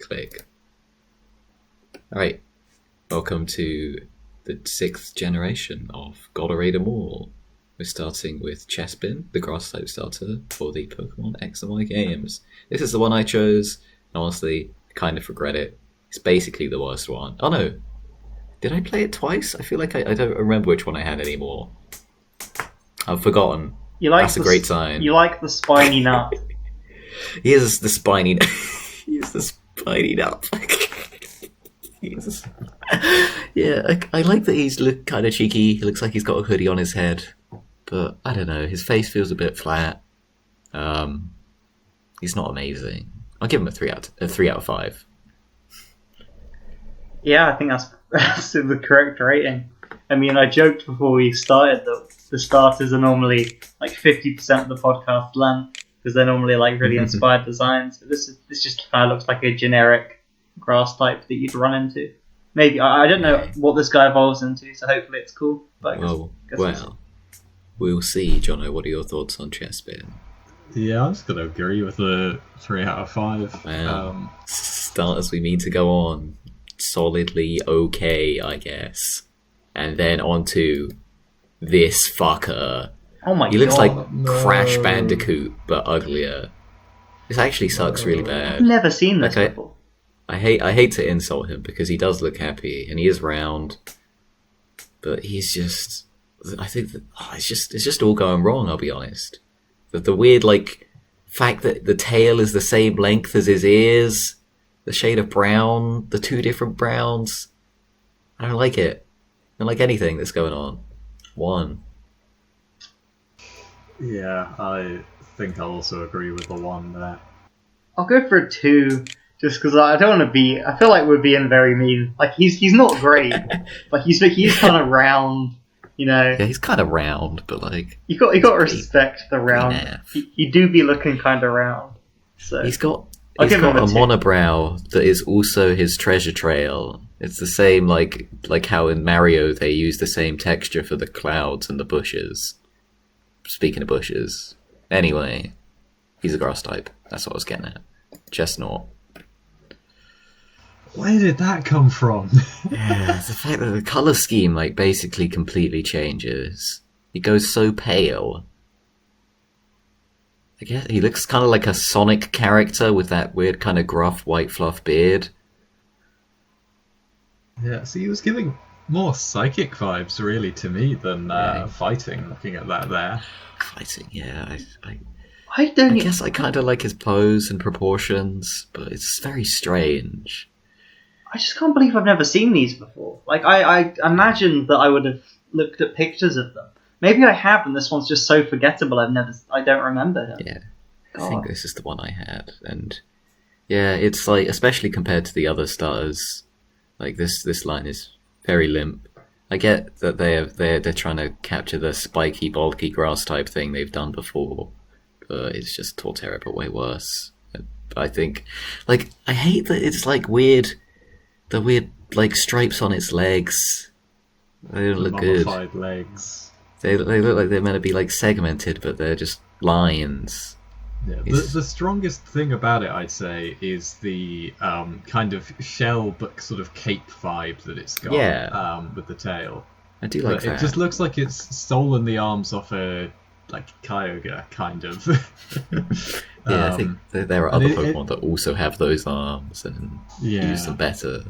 Click. Alright, welcome to the 6th generation of God Array Them All. We're starting with Chespin, the grass type starter for the Pokemon X and Y games. This is the one I chose, and honestly, I kind of regret it. It's basically the worst one. Oh no, did I play it twice? I feel like I don't remember which one I had anymore. I've forgotten. That's a great sign. You like the spiny nut. Here's the spiny Here's the spiny nut. Yeah, I like that he's kind of cheeky. He looks like he's got a hoodie on his head. But, I don't know, his face feels a bit flat. He's not amazing. I'll give him a 3 out of 5. Yeah, I think that's the correct rating. I mean, I joked before we started that the starters are normally like 50% of the podcast length, because they're normally like really inspired designs. But this just kind of looks like a generic grass type that you'd run into. Maybe I don't know what this guy evolves into, so hopefully it's cool. But we'll see. Jono, what are your thoughts on Chespin? Yeah, I'm just gonna agree with the 3 out of 5. Wow. Start as we mean to go on. Solidly okay, I guess. And then on to this fucker. Oh my god. He looks like Crash Bandicoot, but uglier. This actually sucks really bad. I've never seen this before. I hate to insult him because he does look happy and he is round, but he's just. I think that it's just all going wrong. I'll be honest. The weird fact that the tail is the same length as his ears, the shade of brown, the 2 different browns. I don't like it. I don't like anything that's going on. 1. Yeah, I think I'll also agree with the 1 there. I'll go for a 2, just because I don't want to be. I feel like we're being very mean. Like he's not great, but he's kind of round. You know. Yeah, he's kind of round, but you got to respect the round. He do be looking kind of round. So he's got a monobrow that is also his treasure trail. It's the same like how in Mario they use the same texture for the clouds and the bushes. Speaking of bushes, anyway, he's a grass type. That's what I was getting at. Chestnut. Where did that come from? Yeah, it's the fact that the color scheme basically completely changes. He goes so pale. I guess he looks kind of like a Sonic character with that weird kind of gruff white fluff beard. Yeah, so he was giving more psychic vibes really to me than fighting. Looking at that there. Fighting, yeah. I guess I kind of like his pose and proportions, but it's very strange. I just can't believe I've never seen these before. I imagined that I would have looked at pictures of them. Maybe I have, and this one's just so forgettable. I don't remember him. Yeah, God. I think this is the one I had, and yeah, it's especially compared to the other starters, this line is very limp. I get that they're trying to capture the spiky, bulky grass type thing they've done before, but it's just Torterra, but way worse. I think, I hate that it's weird. The weird stripes on its legs. They don't look good. Mummified legs. They look like they're meant to be segmented, but they're just lines. Yeah, the strongest thing about it, I'd say, is the kind of shell but sort of cape vibe that it's got. Yeah. With the tail. I do like that. It just looks like it's stolen the arms off a Kyogre, kind of. Yeah, I think there are other Pokemon that also have those arms and use them better.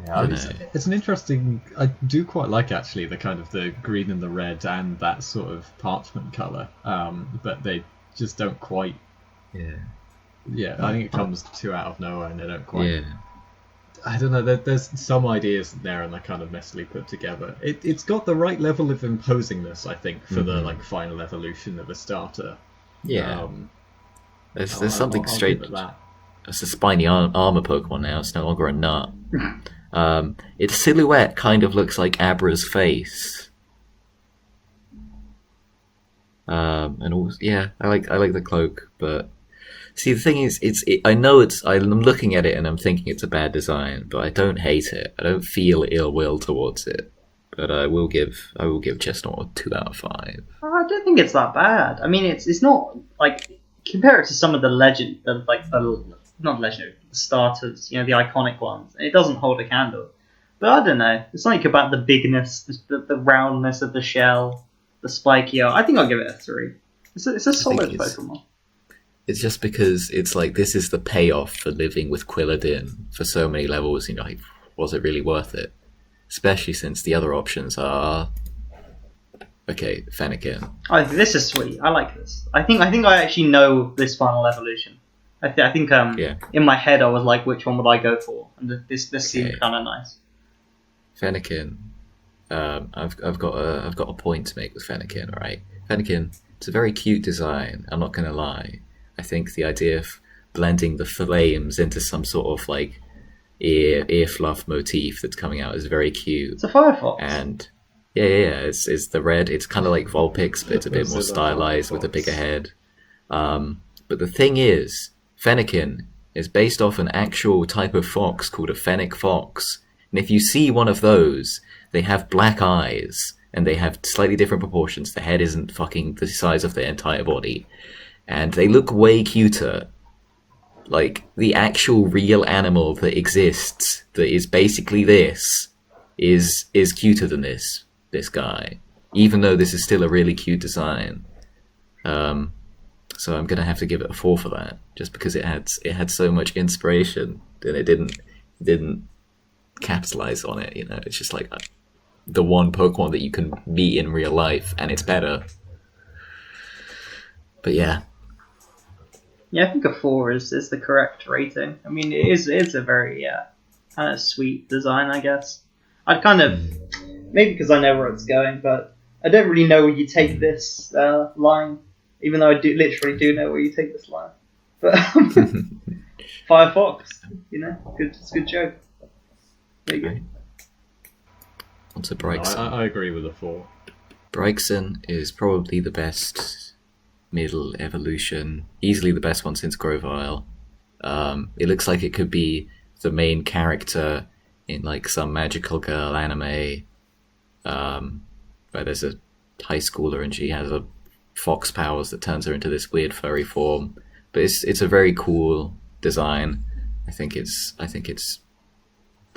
Yeah, it's an interesting. I do quite like actually the kind of the green and the red and that sort of parchment color, but they just don't quite. Yeah. Yeah, I think it comes too out of nowhere, and they don't quite. Yeah. I don't know. There's some ideas there, and they're kind of messily put together. It's got the right level of imposingness, I think, for the final evolution of a starter. Yeah. There's something strange. It's a spiny armor Pokemon now. It's no longer a nut. Its silhouette kind of looks like Abra's face. And also, yeah, I like the cloak, but see, the thing is, I'm looking at it and I'm thinking it's a bad design, but I don't hate it. I don't feel ill will towards it. But I will give Chestnut a 2 out of 5. I don't think it's that bad. I mean, it's not compare it to some of the not legendary, the starters, the iconic ones. It doesn't hold a candle. But I don't know. There's something about the bigness, the roundness of the shell, the spiky art. I think I'll give it a 3. It's a solid Pokemon. It's just because it's like this is the payoff for living with Quilladin for so many levels. Like, was it really worth it? Especially since the other options are okay. Fennekin. Oh, this is sweet. I like this. I think I actually know this final evolution. I think in my head I was like, which one would I go for? And this seemed kind of nice. Fennekin. I've got a point to make with Fennekin. Right, Fennekin. It's a very cute design. I'm not gonna lie. I think the idea of blending the flames into some sort of like ear fluff motif that's coming out is very cute. It's a Firefox. And it's the red. It's kind of like Vulpix, but it's a bit more stylized with a bigger head. But the thing is, Fennekin is based off an actual type of fox called a fennec fox. And if you see one of those, they have black eyes and they have slightly different proportions. The head isn't fucking the size of their entire body. And they look way cuter. Like, the actual real animal that exists, that is basically this, is cuter than this guy. Even though this is still a really cute design. So I'm gonna have to give it a 4 for that. Just because it had so much inspiration, and it didn't capitalize on it, It's just like the one Pokemon that you can meet in real life, and it's better. But yeah. Yeah, I think a 4 is the correct rating. I mean, it's a very kind of sweet design, I guess. I'd kind of, maybe because I know where it's going, but I don't really know where you take this line, even though I literally do know where you take this line. But Firefox, it's a good joke. There you go. On to Braixen. I agree with a 4. Braixen is probably the best middle evolution, easily the best one since Grovyle. It looks like it could be the main character in like some magical girl anime, where there's a high schooler and she has a fox powers that turns her into this weird furry form. But it's a very cool design. I think it's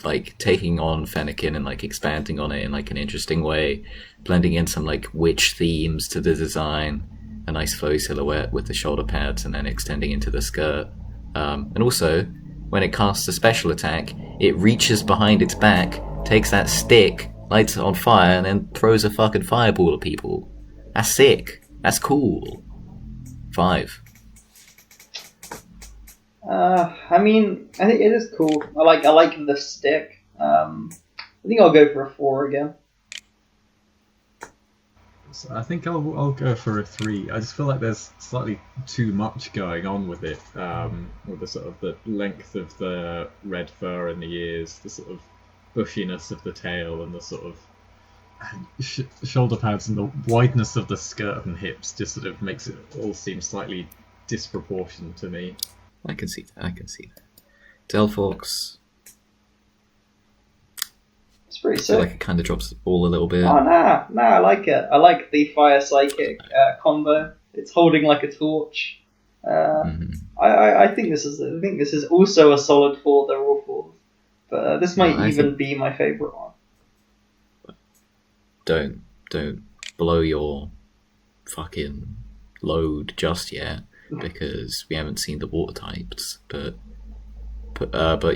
like taking on Fennekin and like expanding on it in like an interesting way, blending in some like witch themes to the design. A nice flowy silhouette with the shoulder pads and then extending into the skirt. And also, when it casts a special attack, it reaches behind its back, takes that stick, lights it on fire, and then throws a fucking fireball at people. That's sick. That's cool. 5. I mean, I think it is cool. I like the stick. I think I'll go for a 4 again. So I think I'll go for a 3. I just feel like there's slightly too much going on with it, with the sort of the length of the red fur in the ears, the sort of bushiness of the tail, and the sort of shoulder pads and the wideness of the skirt and hips just sort of makes it all seem slightly disproportionate to me. I can see that. Delphox. It's pretty I feel sick. like it kind of drops the ball a little bit. Oh, nah, I like it. I like the fire psychic combo. It's holding like a torch. I think this is also a solid 4. They're all 4s, but this might even be my favorite one. Don't blow your fucking load just yet, because we haven't seen the water types. But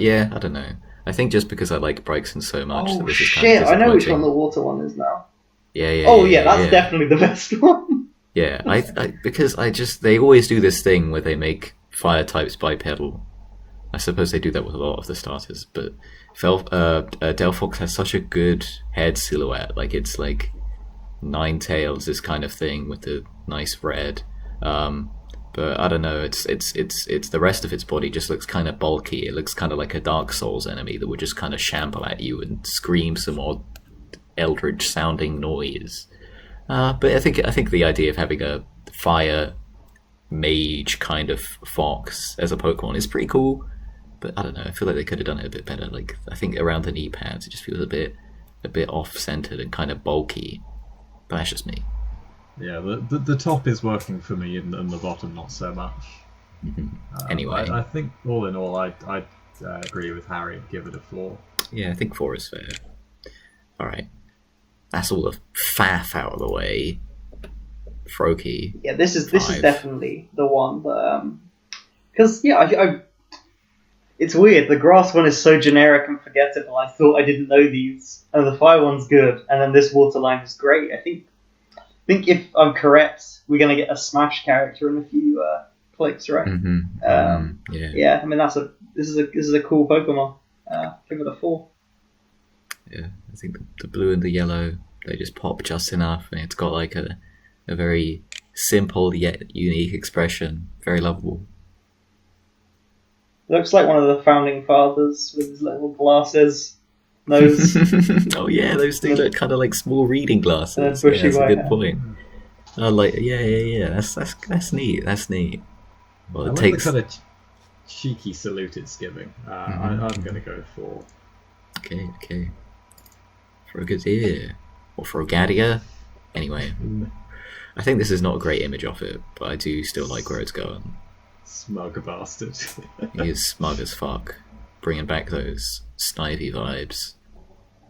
yeah, I don't know. I think just because I like Braixen so much, that this is kind of I know which one the water one is now. Yeah. That's definitely the best one. Yeah, because they always do this thing where they make fire types bipedal. I suppose they do that with a lot of the starters, but Delphox has such a good head silhouette. Like, it's like Ninetales, this kind of thing with the nice red. But I don't know, it's the rest of its body just looks kind of bulky. It looks kind of like a Dark Souls enemy that would just kind of shamble at you and scream some odd eldritch sounding noise. But I think the idea of having a fire mage kind of fox as a Pokemon is pretty cool. But I don't know, I feel like they could have done it a bit better. Like, I think around the knee pads it just feels a bit off-centered and kind of bulky. But that's just me. Yeah, the top is working for me and the bottom not so much. Anyway. I think all in all, I'd agree with Harry and give it a 4. Yeah, I think 4 is fair. Alright. That's all the faff out of the way. Froakie. Yeah, this is 5. definitely the one that because it's weird. The grass one is so generic and forgettable. I thought I didn't know these, and the fire one's good, and then this water line is great. I think if I'm correct, we're gonna get a Smash character in a few clicks, right? Yeah. Yeah, I mean this is a cool Pokemon. Give it a 4. Yeah, I think the blue and the yellow, they just pop just enough, and it's got like a very simple yet unique expression. Very lovable. Looks like one of the founding fathers with his little glasses, nose. Oh yeah, those things are kind of like small reading glasses. bushy Yeah, that's a white good hair. point. I like, yeah. That's neat. That's neat. Well, I it like takes. the kind of cheeky salute it's giving. I'm going to go 4. Okay. Frogadier or Frogadia. Anyway, I think this is not a great image of it, but I do still like where it's going. Smug bastard. He is smug as fuck, bringing back those Snivy vibes.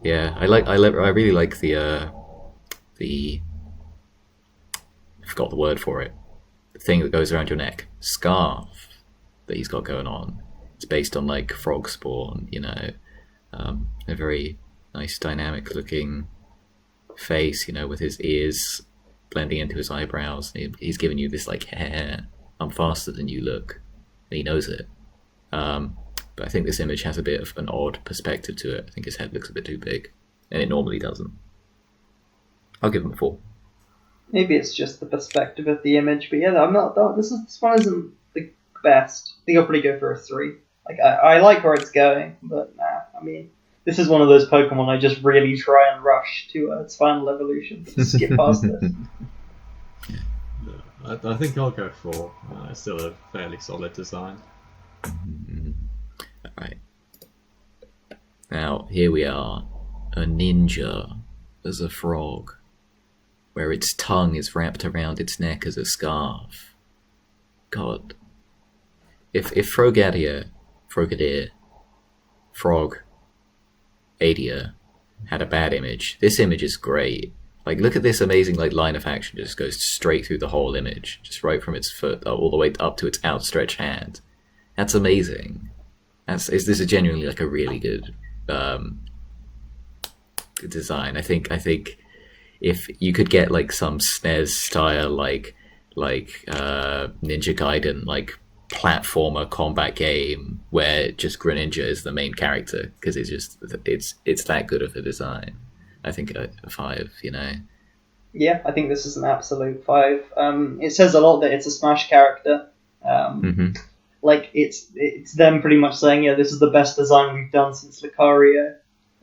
Yeah, I really like the I forgot the word for it. The thing that goes around your neck, scarf that he's got going on. It's based on like frog spawn, a very nice dynamic looking face, with his ears blending into his eyebrows. He's giving you this like hair. I'm faster than you look, and he knows it. But I think this image has a bit of an odd perspective to it. I think his head looks a bit too big, and it normally doesn't. I'll give him a 4. Maybe it's just the perspective of the image, but yeah, I'm not. This one isn't the best. I think I'll probably go for a 3. Like I like where it's going, but nah. I mean, this is one of those Pokemon I just really try and rush to its final evolution. Just skip past it. I think I'll go 4. It's still a fairly solid design. Alright. Now, here we are. A ninja as a frog, where its tongue is wrapped around its neck as a scarf. God. If Frogadier, had a bad image, this image is great. Like, look at this amazing line of action. Just goes straight through the whole image, just right from its foot all the way up to its outstretched hand. That's amazing. This is genuinely like a really good design. I think if you could get like some SNES style like Ninja Gaiden platformer combat game where just Greninja is the main character, because it's that good of a design. I think a 5, Yeah, I think this is an absolute 5. It says a lot that it's a Smash character. Like it's them pretty much saying, yeah, this is the best design we've done since Lucario.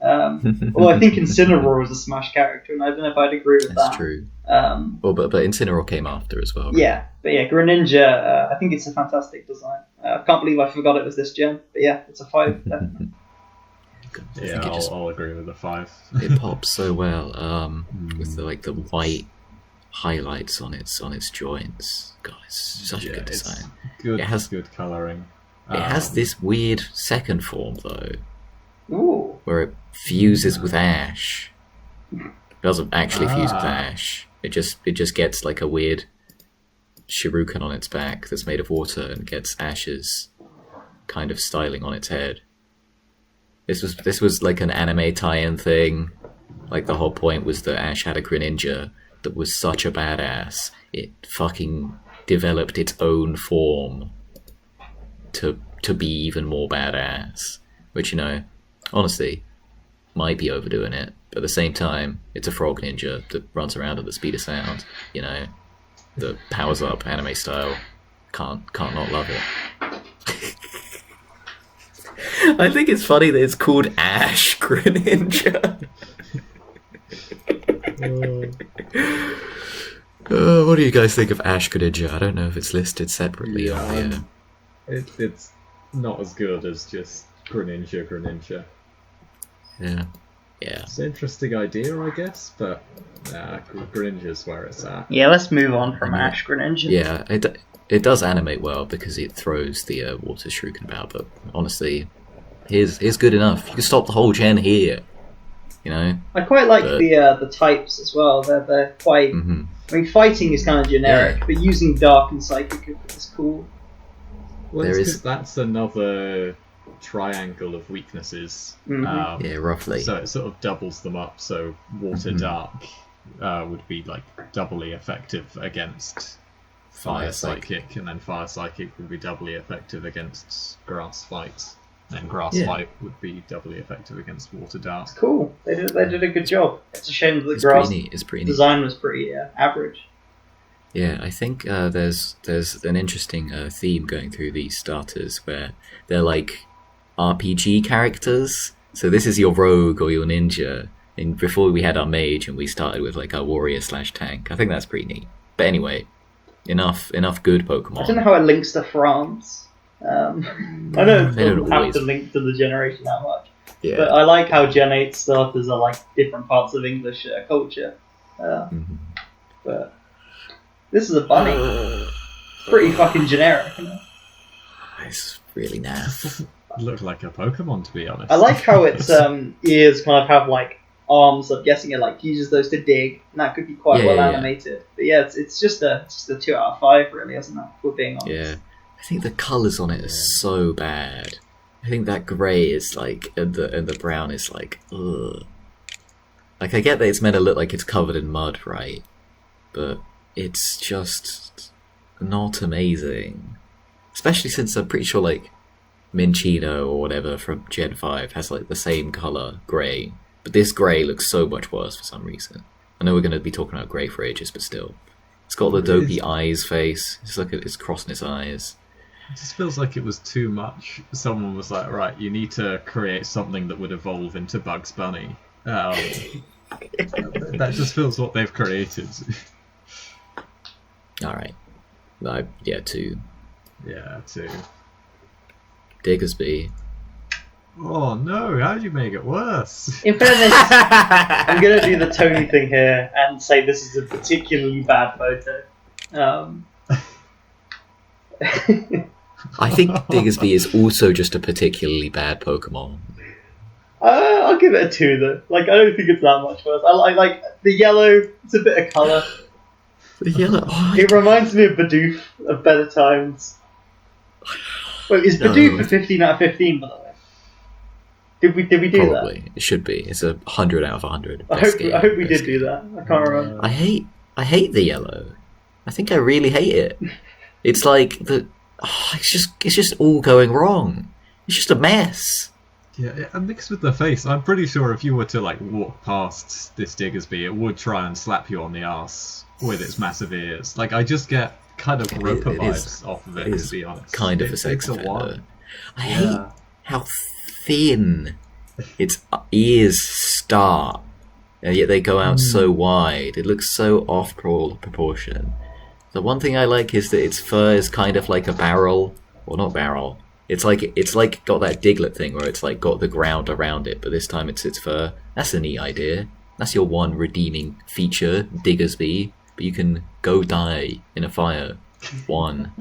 Well, I think Incineroar was a Smash character, and I don't know if I'd agree with that. That's true. Well, but Incineroar came after as well. Right? Yeah, but yeah, Greninja, I think it's a fantastic design. I can't believe I forgot it was this gen, but yeah, it's a 5, definitely. Yeah, I'll agree with the 5. It pops so well with the white highlights on its joints. God, it's such a good design. Good, it has good colouring. It has this weird second form though, Ooh. where it fuses with ash. It doesn't actually fuse with ash. It just gets like a weird shuriken on its back that's made of water and gets ashes kind of styling on its head. This was like an anime tie-in thing. Like the whole point was that Ash had a Greninja that was such a badass. It fucking developed its own form to be even more badass. Which, honestly, might be overdoing it. But at the same time, it's a frog ninja that runs around at the speed of sound. That powers up anime style. Can't not love it. I think it's funny that it's called Ash Greninja. What do you guys think of Ash Greninja? I don't know if it's listed separately on here. It's not as good as just Greninja. Yeah. It's an interesting idea, I guess, but Greninja's where it's at. Yeah, let's move on from Ash Greninja. Yeah, it does animate well because it throws the water shuriken about. But honestly, here's good enough. You can stop the whole gen here. You know. I quite like But- the types as well. They're quite. Hmm. I mean, fighting is kind of generic, but using dark and psychic is cool. Well, There it's is- 'cause that's another triangle of weaknesses. Mhm. Yeah, roughly. So it sort of doubles them up. So water Mhm. dark would be like doubly effective against fire psychic, and then fire psychic would be doubly effective against grass fight. And grass Yeah. fight would be doubly effective against water dark. It's cool. They did a good job. It's a shame that the It's grass pretty neat. It's pretty neat. design was pretty average. Yeah, I think there's an interesting theme going through these starters where they're like RPG characters. So this is your rogue or your ninja. And before we had our mage and we started with like our warrior / tank. I think that's pretty neat. But anyway, enough good Pokemon. I don't know how it links to France. I don't They don't have always. to link to the generation that much. Yeah. But I like how Gen 8 starters are like different parts of English culture. Mhm. But this is a bunny. It's pretty fucking generic. You know? It's really naff. Looked like a Pokemon, to be honest. I like how its ears kind of have like arms. I'm guessing it like uses those to dig, and that could be quite Yeah, well yeah, yeah. animated. But yeah, it's just a 2 out of 5, really, isn't it? If we're being honest. Yeah. I think the colours on it are so bad. I think that grey is like, and the brown is like, ugh. Like, I get that it's meant to look like it's covered in mud, right? But it's just not amazing. Especially since I'm pretty sure, like, Minchino or whatever from Gen 5 has, like, the same colour, grey. But this grey looks so much worse for some reason. I know we're going to be talking about grey for ages, but still. It's got the It dopey is. eyes face. Just look at it's crossing its eyes. It just feels like it was too much. Someone was like, right, you need to create something that would evolve into Bugs Bunny. That just feels what they've created. Alright. Yeah, 2. Yeah, too. Diggersby. Oh no, how did you make it worse? In fairness, I'm gonna do the Tony thing here and say this is a particularly bad photo. I think Diggersby is also just a particularly bad Pokemon. I'll give it a 2 though. Like, I don't think it's that much worse. I like the yellow. It's a bit of colour. The yellow. Oh, It reminds me of Bidoof of Better Times. Wait, is No. Bidoof a 15 out of 15, by the way? Did we do that? probably. It should be. It's 100 out of 100. I Best hope game, I hope we best did do game. that. I can't remember. I hate the yellow. I think I really hate it. It's like it's just all going wrong. It's just a mess. Yeah, and mixed with the face, I'm pretty sure if you were to like walk past this Diggersby, it would try and slap you on the ass with its massive ears. Like, I just get kind of Roper it is- vibes off of it it, is to be honest. Kind of It a sex takes a while. offender. I hate how thin its ears start, and yet they go out so wide. It looks so off proportion. The one thing I like is that its fur is kind of like a barrel, or not barrel. It's like got that Diglett thing where it's like got the ground around it, but this time it's its fur. That's a neat idea. That's your one redeeming feature, Diggersby. But you can go die in a fire. 1.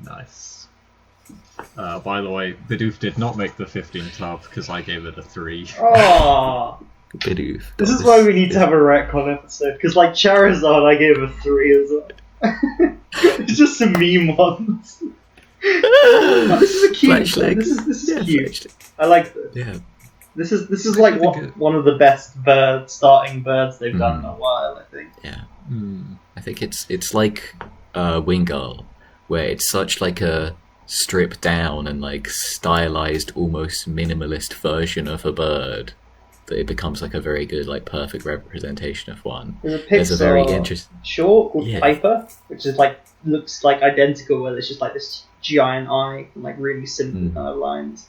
Nice. By the way, Bidoof did not make the 15 club because I gave it a 3. Oh, Bidoof. this is why we need to have a retcon episode. Because, like, Charizard, I gave a 3 as well. It's just some meme ones. Oh, this is a cute. Flashlight. This is Yeah, cute. Flashlight. I like this. Yeah. This is I like think one of the best starting birds they've done in a while, I think. Yeah. Hmm. I think it's like Wingull, where it's such like a stripped down and like stylized, almost minimalist version of a bird that it becomes like a very good, like perfect representation of one. There's a Pixar There's a very interesting. short called Yeah. Piper, which is like looks like identical, where there's just like this giant eye and like really simple Mm. kind of lines.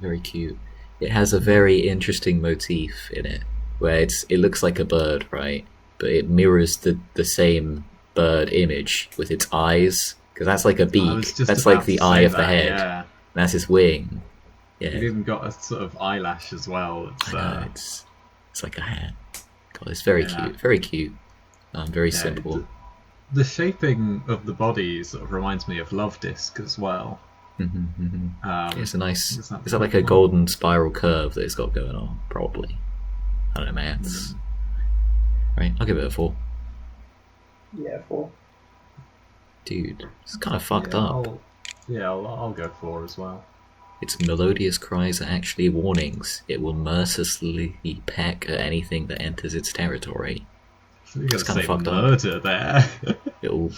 Very cute. It has a very interesting motif in it, where it looks like a bird, right? But it mirrors the same bird image with its eyes, because that's like a I beak. was just That's about like the to eye say of the that, head. Yeah. That's its wing. It Yeah, even got a sort of eyelash as well. It's, I know, it's like a hat. God, it's very Yeah. cute. Very cute. Very yeah, simple. the shaping of the body sort of reminds me of Love Disc as well. It's a nice. Is that Is that like a golden spiral curve that it's got going on? Probably. I don't know, maths. Right, I'll give it a 4. Yeah, 4. Dude, it's kind of fucked up. I'll go 4 as well. Its melodious cries are actually warnings. It will mercilessly peck at anything that enters its territory. You gotta kinda say fucked up. murder there. It'll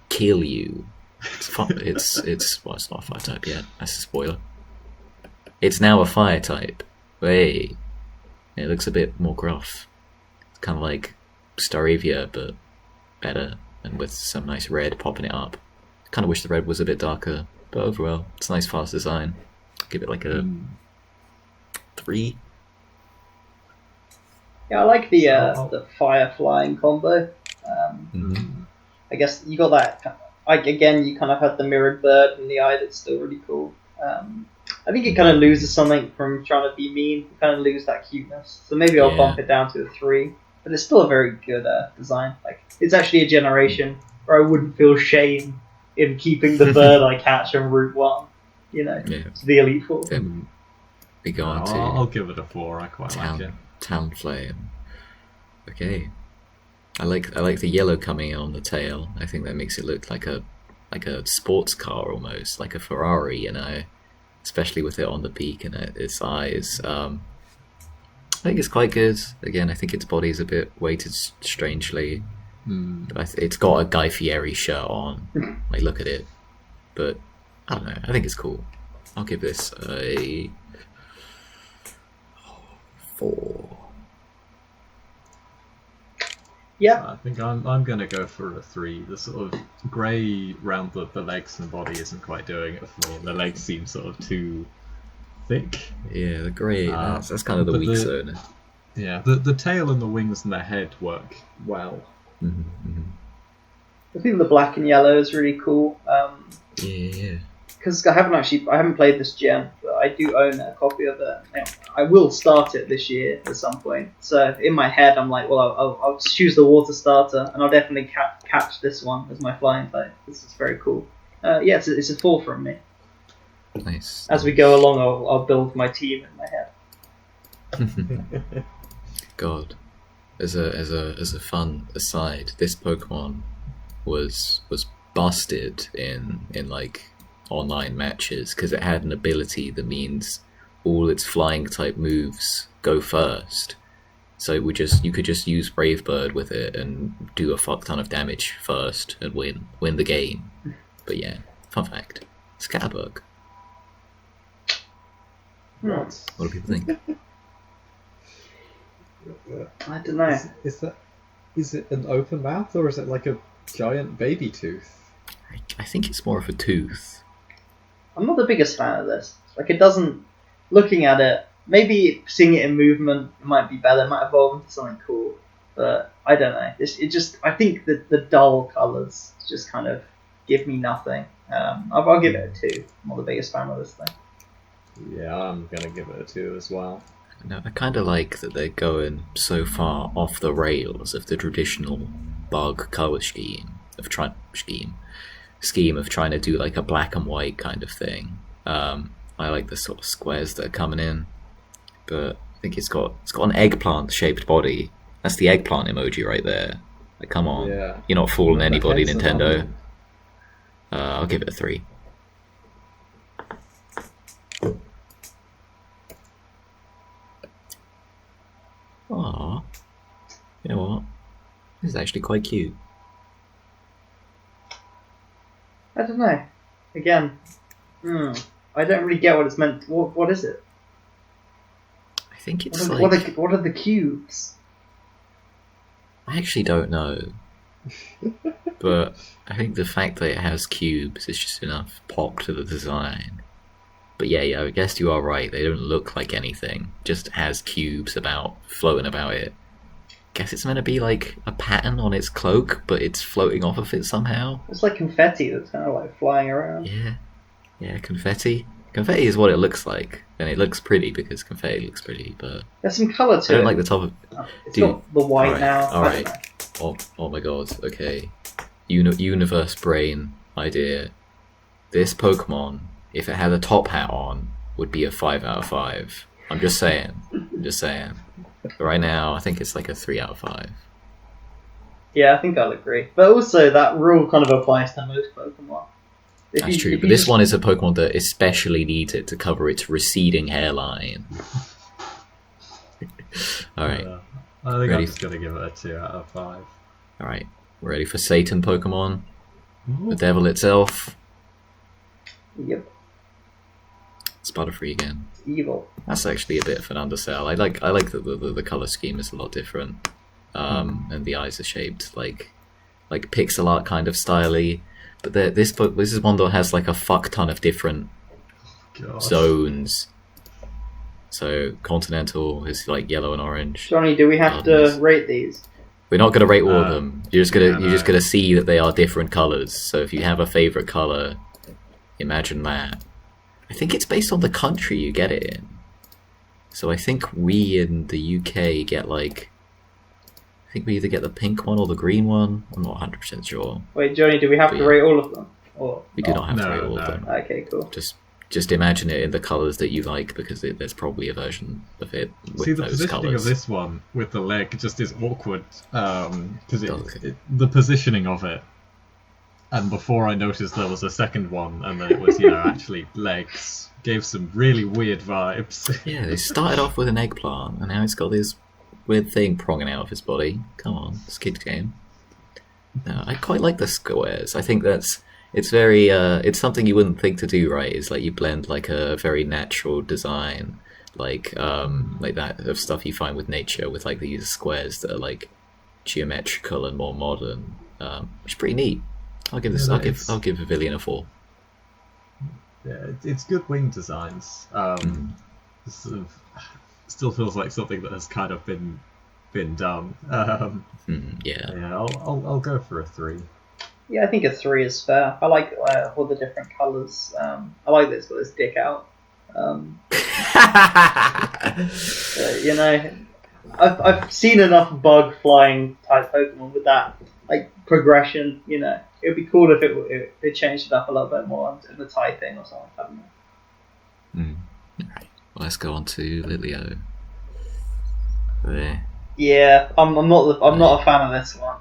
kill you. It's well, it's not a fire type yet. That's a spoiler. It's now a fire type. Hey, it looks a bit more gruff. It's kind of like Staravia, but better, and with some nice red popping it up. Kind of wish the red was a bit darker, but overall, it's a nice, fast design. Give it like a 3. Yeah, I like the fire flying combo. I guess you got that. Like again, you kind of had the mirrored bird in the eye. That's still really cool. I think it kind of loses something from trying to be mean. You kind of lose that cuteness. So maybe I'll bump it down to a 3. But it's still a very good design. Like it's actually a generation where I wouldn't feel shame in keeping the bird I catch on Route 1. You know, it's the Elite Four. Then we go on to I'll give it a 4. I quite like it. Talonflame. Okay. I like the yellow coming in on the tail. I think that makes it look like a sports car almost, like a Ferrari, you know, especially with it on the beak and its eyes. I think it's quite good. Again, I think its body is a bit weighted strangely. But it's got a Guy Fieri shirt on. Like, look at it. But I don't know. I think it's cool. I'll give this a 4. Yeah. I think I'm gonna go for a 3. The sort of grey round the legs and body isn't quite doing it for me. The legs seem sort of too thick. Yeah, the grey. That's kind of the weak zone. Yeah, the tail and the wings and the head work well. I think the black and yellow is really cool. Yeah. Because I haven't played this gen, but I do own a copy of it. You know, I will start it this year at some point. So in my head, I'm like, well, I'll choose the water starter, and I'll definitely catch this one as my flying type. This is very cool. Yeah, it's a 4 from me. Nice. As we go along, I'll build my team in my head. God, as a fun aside, this Pokemon was busted in like online matches because it had an ability that means all its flying type moves go first. So you could just use Brave Bird with it and do a fuck ton of damage first and win the game. But yeah, fun fact, Scatterbug. What do people think? I don't know. Is it an open mouth or is it like a giant baby tooth? I think it's more of a tooth. I'm not the biggest fan of this. Like, it doesn't. Looking at it, maybe seeing it in movement might be better. It might evolve into something cool, but I don't know. I think that the dull colours just kind of give me nothing. I'll give it a 2. I'm not the biggest fan of this thing. Yeah, I'm gonna give it a 2 as well. No, I kind of like that they're going so far off the rails of the traditional bug color scheme of trying to do like a black and white kind of thing. I like the sort of squares that are coming in, but I think it's got an eggplant shaped body. That's the eggplant emoji right there. Like, come on, you're not fooling anybody, Nintendo. I'll give it a 3. Aww. You know what? This is actually quite cute. I don't know. Again, I don't really get what it's meant. What is it? I think it's what are the cubes? I actually don't know. But I think the fact that it has cubes is just enough pop to the design. But yeah, I guess you are right. They don't look like anything. Just has cubes floating about it. Guess it's meant to be like a pattern on its cloak, but it's floating off of it somehow. It's like confetti that's kind of like flying around. Yeah, confetti. Confetti is what it looks like, and it looks pretty because confetti looks pretty. But there's some colour to it. I don't like the top of. It's got the white now. All right. Oh my god. Okay. universe brain idea. This Pokemon, if it had a top hat on, would be a 5 out of 5. I'm just saying. But right now, I think it's like a 3 out of 5. Yeah, I think I'll agree. But also, that rule kind of applies to most Pokemon. That's true, but this one is a Pokemon that especially needs it to cover its receding hairline. Alright. I think Ready? I'm just going to give it a 2 out of 5. Alright. We're ready for Satan Pokemon. Ooh. The devil itself. Yep, It's Butterfree again. it's evil. That's actually a bit of an undersell. I like that the color scheme is a lot different. And the eyes are shaped like pixel art kind of styly. But this is one that has like a fuck ton of different God. zones. So continental is like yellow and orange. Johnny, do we have to rate these? We're not gonna rate all of them. You're just no. gonna see that they are different colors. So if you have a favorite color, imagine that. I think it's based on the country you get it in. So I think we in the UK get like, I think we either get the pink one or the green one. I'm not 100% sure. Wait, Johnny, do we have to rate all of them? Or We do not have to rate all of No. them. Okay, cool. Just imagine it in the colors that you like, because there's probably a version of it with See, the those positioning colors. of this one with the leg just is awkward, because Okay. the positioning of it, and before I noticed there was a second one, and then it was, actually legs, gave some really weird vibes. Yeah, they started off with an eggplant, and now it's got this weird thing pronging out of his body. Come on, it's a kid's game. No, I quite like the squares. I think it's very it's something you wouldn't think to do, right? It's like you blend like a very natural design, like that of stuff you find with nature, with like these squares that are like geometrical and more modern, which is pretty neat. I'll give this. Yeah, I'll give Pavilion a 4. Yeah, it's good wing designs. Sort of, still feels like something that has kind of been done. Yeah. Yeah, I'll go for a 3. Yeah, I think a 3 is fair. I like all the different colours. I like that it's got this dick out. I've seen enough bug flying type Pokemon with that like progression. It'd be cool if it changed it up a little bit more in the typing or something. I don't know. Right. Well, let's go on to Litleo. There. Yeah, I'm not a fan of this one.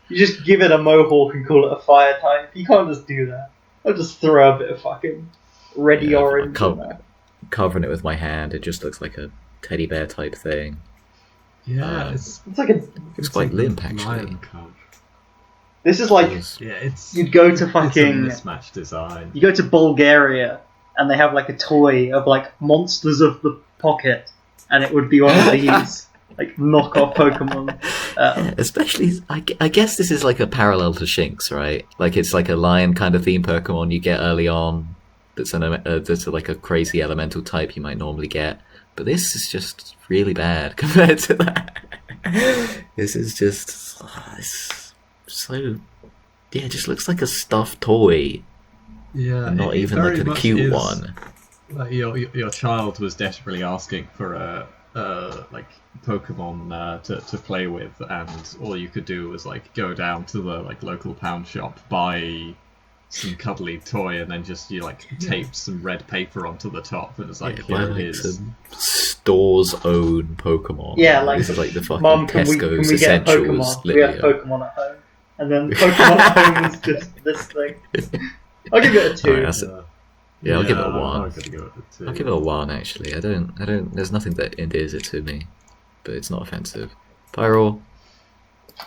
You just give it a mohawk and call it a fire type. You can't just do that. I'll just throw a bit of fucking reddy Yeah, orange in there. Covering it with my hand, it just looks like a teddy bear type thing. Yeah, It's like a. It's quite a limp, actually. lion cub. This is like Yeah, it's you'd go to it's a fucking. mismatched design. You go to Bulgaria and they have like a toy of like monsters of the pocket, and it would be one of these like knockoff Pokemon. Especially, I guess this is like a parallel to Shinx, right? Like it's like a lion kind of theme Pokemon you get early on. That's like a crazy elemental type you might normally get, but this is just really bad compared to that. This is just it's so it just looks like a stuffed toy, Yeah, and not it even very like a much cute is, one. Like your child was desperately asking for a like Pokemon to play with, and all you could do was like go down to the like local pound shop, buy some cuddly toy, and then just taped some red paper onto the top, and it's like, Buy here it like is. some store's own Pokemon. Yeah, like this is like the fucking Mum, can we Tesco's get a essentials. Pokemon? We have Pokemon at home, and then Pokemon at home is just this thing. I'll give it a 2. Alright, that's it. Yeah, I'll give it a 1. I'm gonna give it a 2. I'll give it a 1 actually. I don't. There's nothing that endears it to me, but it's not offensive. Pyro.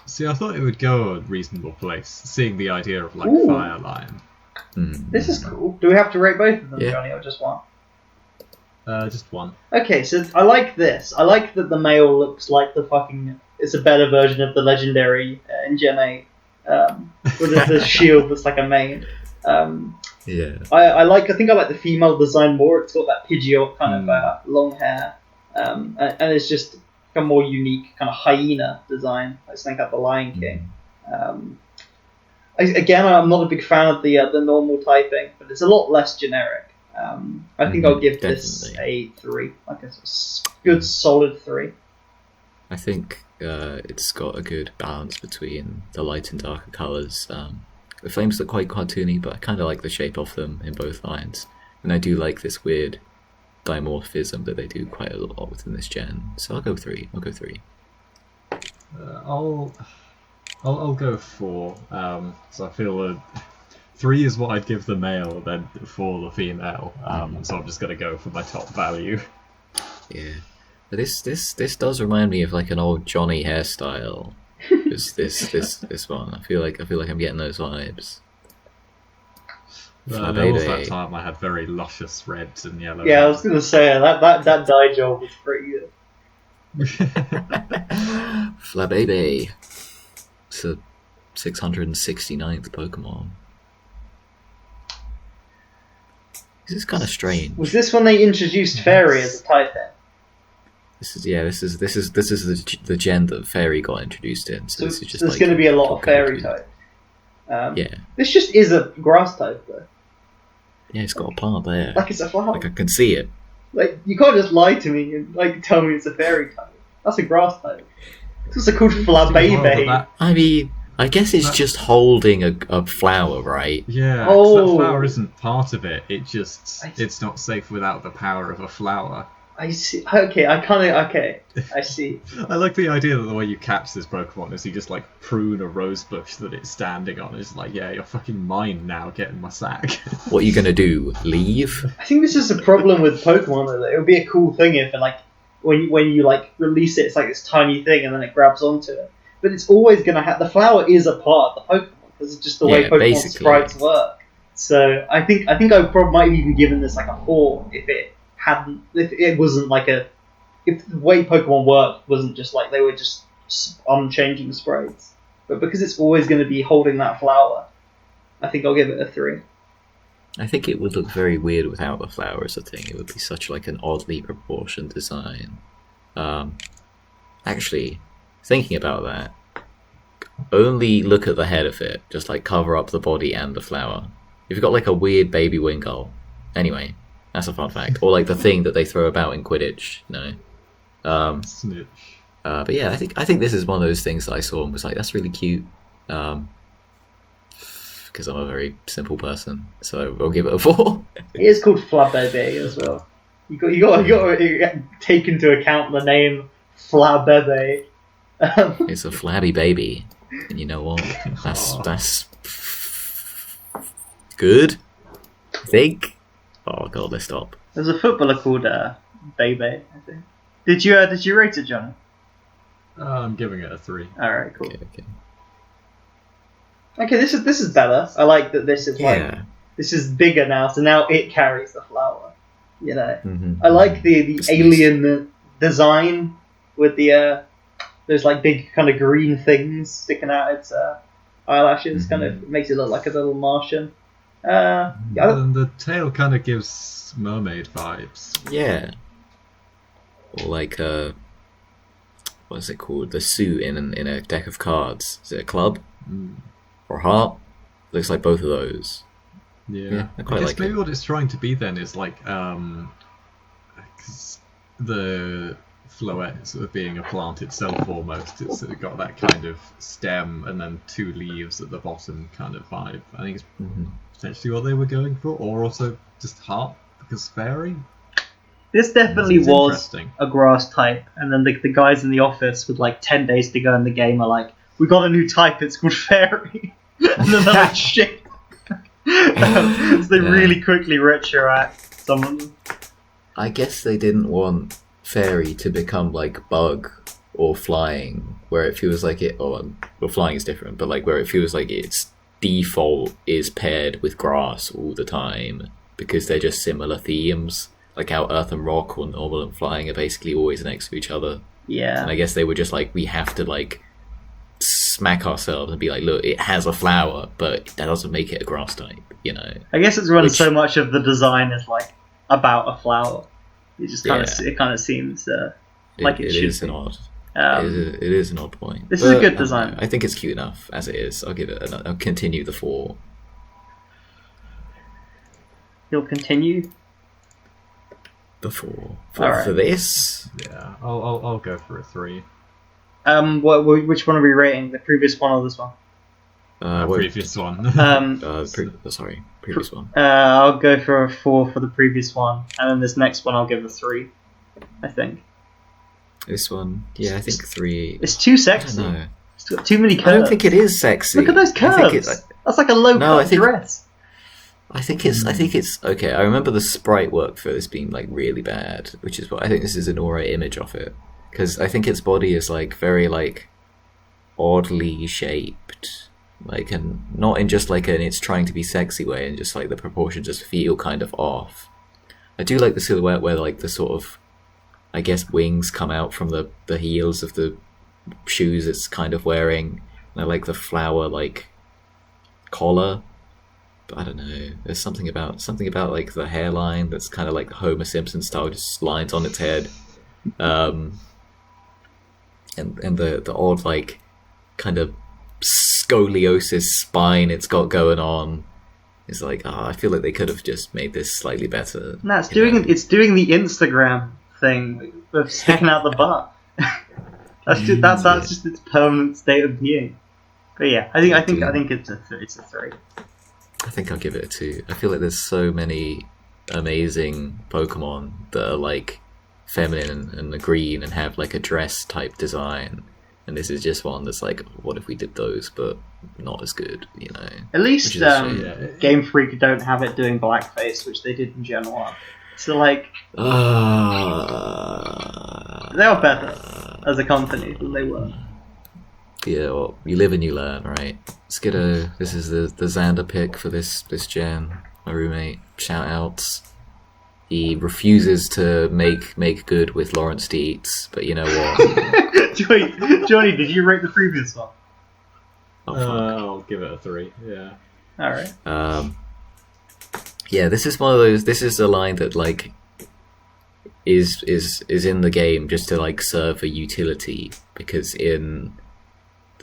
See, I thought it would go a reasonable place, seeing the idea of like Ooh. Fire Lion. This is cool. Do we have to rate both of them, Yeah. Johnny, or just one? Just one. Okay, so I like this. I like that the male looks like the fucking. It's a better version of the legendary in Gen 8. With the shield that's like a mane. Yeah. I think I like the female design more. It's got that Pidgeot kind of long hair, and it's just a more unique kind of hyena design. Like something like the Lion King. Again, I'm not a big fan of the normal typing, but it's a lot less generic. I think I'll give this Definitely. a 3, like a good solid 3. I think It's got a good balance between the light and darker colours. The flames look quite cartoony, but I kind of like the shape of them in both lines. And I do like this weird dimorphism that they do quite a lot within this gen. So I'll go 3. I'll go 3. I'll go 4. So I feel 3 is what I'd give the male, then 4 the female. So I'm just gonna go for my top value. Yeah. But this does remind me of like an old Johnny hairstyle. This one. I feel like I'm getting those vibes. There was that time I had very luscious reds and yellow. Yeah, I was gonna say that dye job was pretty good. Flabebe. It's a 669th Pokemon. This is kind of strange. Was this when they introduced Fairy as a type then? This is the gen that Fairy got introduced in. So this is just there's like going to be a lot of Fairy type. types. Yeah. This just is a grass type though. Yeah, it's got a part there. Like it's a flower. Like I can see it. Like you can't just lie to me and like tell me it's a Fairy type. That's a grass type. It's also called Flabebe. I mean, I guess it's just holding a flower, right? Yeah, Oh. that flower isn't part of it. It's not safe without the power of a flower. I see. Okay, I see. I like the idea that the way you catch this Pokemon is you just like prune a rose bush that it's standing on. It's like, yeah, you're fucking mine now, get in my sack. What are you gonna do? Leave? I think this is a problem with Pokemon. Though. It would be a cool thing if, like, when you like release it, it's like this tiny thing, and then it grabs onto it. But it's always gonna have the flower is a part of the Pokemon because it's just the way Pokemon basically. sprites work. So I think I might have even given this like a 4 if it wasn't like if the way Pokemon worked wasn't just like they were just unchanging sprites. But because it's always going to be holding that flower, I think I'll give it a 3. I think it would look very weird without the flower as a thing. It would be such like an oddly proportioned design. Actually, thinking about that, only look at the head of it. Just like cover up the body and the flower. If you've got like a weird baby Wingull, anyway, that's a fun fact. Or like the thing that they throw about in Quidditch, Snitch. But yeah, I think this is one of those things that I saw and was like, that's really cute. Because I'm a very simple person, so I'll give it a 4. It is called Flabebe as well. You got to take into account the name Flabebe. It's a flabby baby, and you know what? That's good. I think. Oh god, let's stop. There's a footballer called Bebe, I think. Did you rate it, John? I'm giving it a 3. All right, cool. Okay. Okay, this is better. I like that. This is like this is bigger now, so now it carries the flower. You know, I like the alien design with the those like big kind of green things sticking out its eyelashes. Kind of makes it look like a little Martian. And the tail kind of gives mermaid vibes. Yeah. Or like what is it called? The suit in a deck of cards. Is it a club or a heart? Looks like both of those. Yeah, I quite guess like maybe it. what it's trying to be then is like 'cause the floette sort of being a plant itself almost. It's sort of got that kind of stem and then 2 leaves at the bottom kind of vibe. I think it's potentially what they were going for, or also just heart because fairy. This definitely It's was interesting. a grass type, and then the guys in the office with like 10 days to go in the game are like, we got a new type, it's called fairy. And then they're like, shit. So they really quickly retroact some of them. I guess they didn't want fairy to become like bug or flying, where it feels like it. Well, flying is different, but like where it feels like its default is paired with grass all the time because they're just similar themes. Like how Earth and Rock or Normal and Flying are basically always next to each other. Yeah. And I guess they were just like, we have to like smack ourselves and be like, look, it has a flower, but that doesn't make it a grass type, you know? I guess it's when Which- so much of the design is like about a flower. It just kind of Yeah. it kind of seems like it should is be. an odd. Um, it is an odd point. this is a But, good I don't design. know, I think it's cute enough as it is. I'll give it. I'll continue the 4. You'll continue. The 4 Alright. for this. Yeah, I'll go for a 3. Which one are we rating? The previous one or this one? Previous one. Previous one. I'll go for a 4 for the previous one, and then this next one I'll give a 3. I think. This one, yeah, I think 3. It's too sexy. I don't know. It's got too many curves. I don't think it is sexy. Look at those curves. That's like a low cut dress. I think it's okay. I remember the sprite work for this being like really bad, which is what I think this is an alright image of it, because I think its body is like very like oddly shaped, like, and not in just like an it's trying to be sexy way, and just like the proportions just feel kind of off. I do like the silhouette where like the sort of, I guess, wings come out from the heels of the shoes it's kind of wearing, and I like the flower like collar. But I don't know. There's something about like the hairline that's kind of like the Homer Simpson style, just lines on its head, and the odd like kind of scoliosis spine it's got going on. It's like, I feel like they could have just made this slightly better. No, it's doing the Instagram thing of sticking out the butt. that's just its permanent state of being. But yeah, I think it's a 3. I think I'll give it a 2. I feel like there's so many amazing Pokemon that are like feminine and green and have like a dress type design, and this is just one that's like, what if we did those but not as good, you know? At least Game Freak don't have it doing blackface, which they did in Gen 1. So like, they are better as a company than they were. Yeah, well, you live and you learn, right? Skiddo, this is the Xander pick for this gen. My roommate, shout outs. He refuses to make good with Lawrence Dietz, but you know what? Johnny, did you rate the previous one? I'll give it a 3. Yeah. All right. Yeah, this is one of those. This is a line that like is in the game just to like serve a utility, because in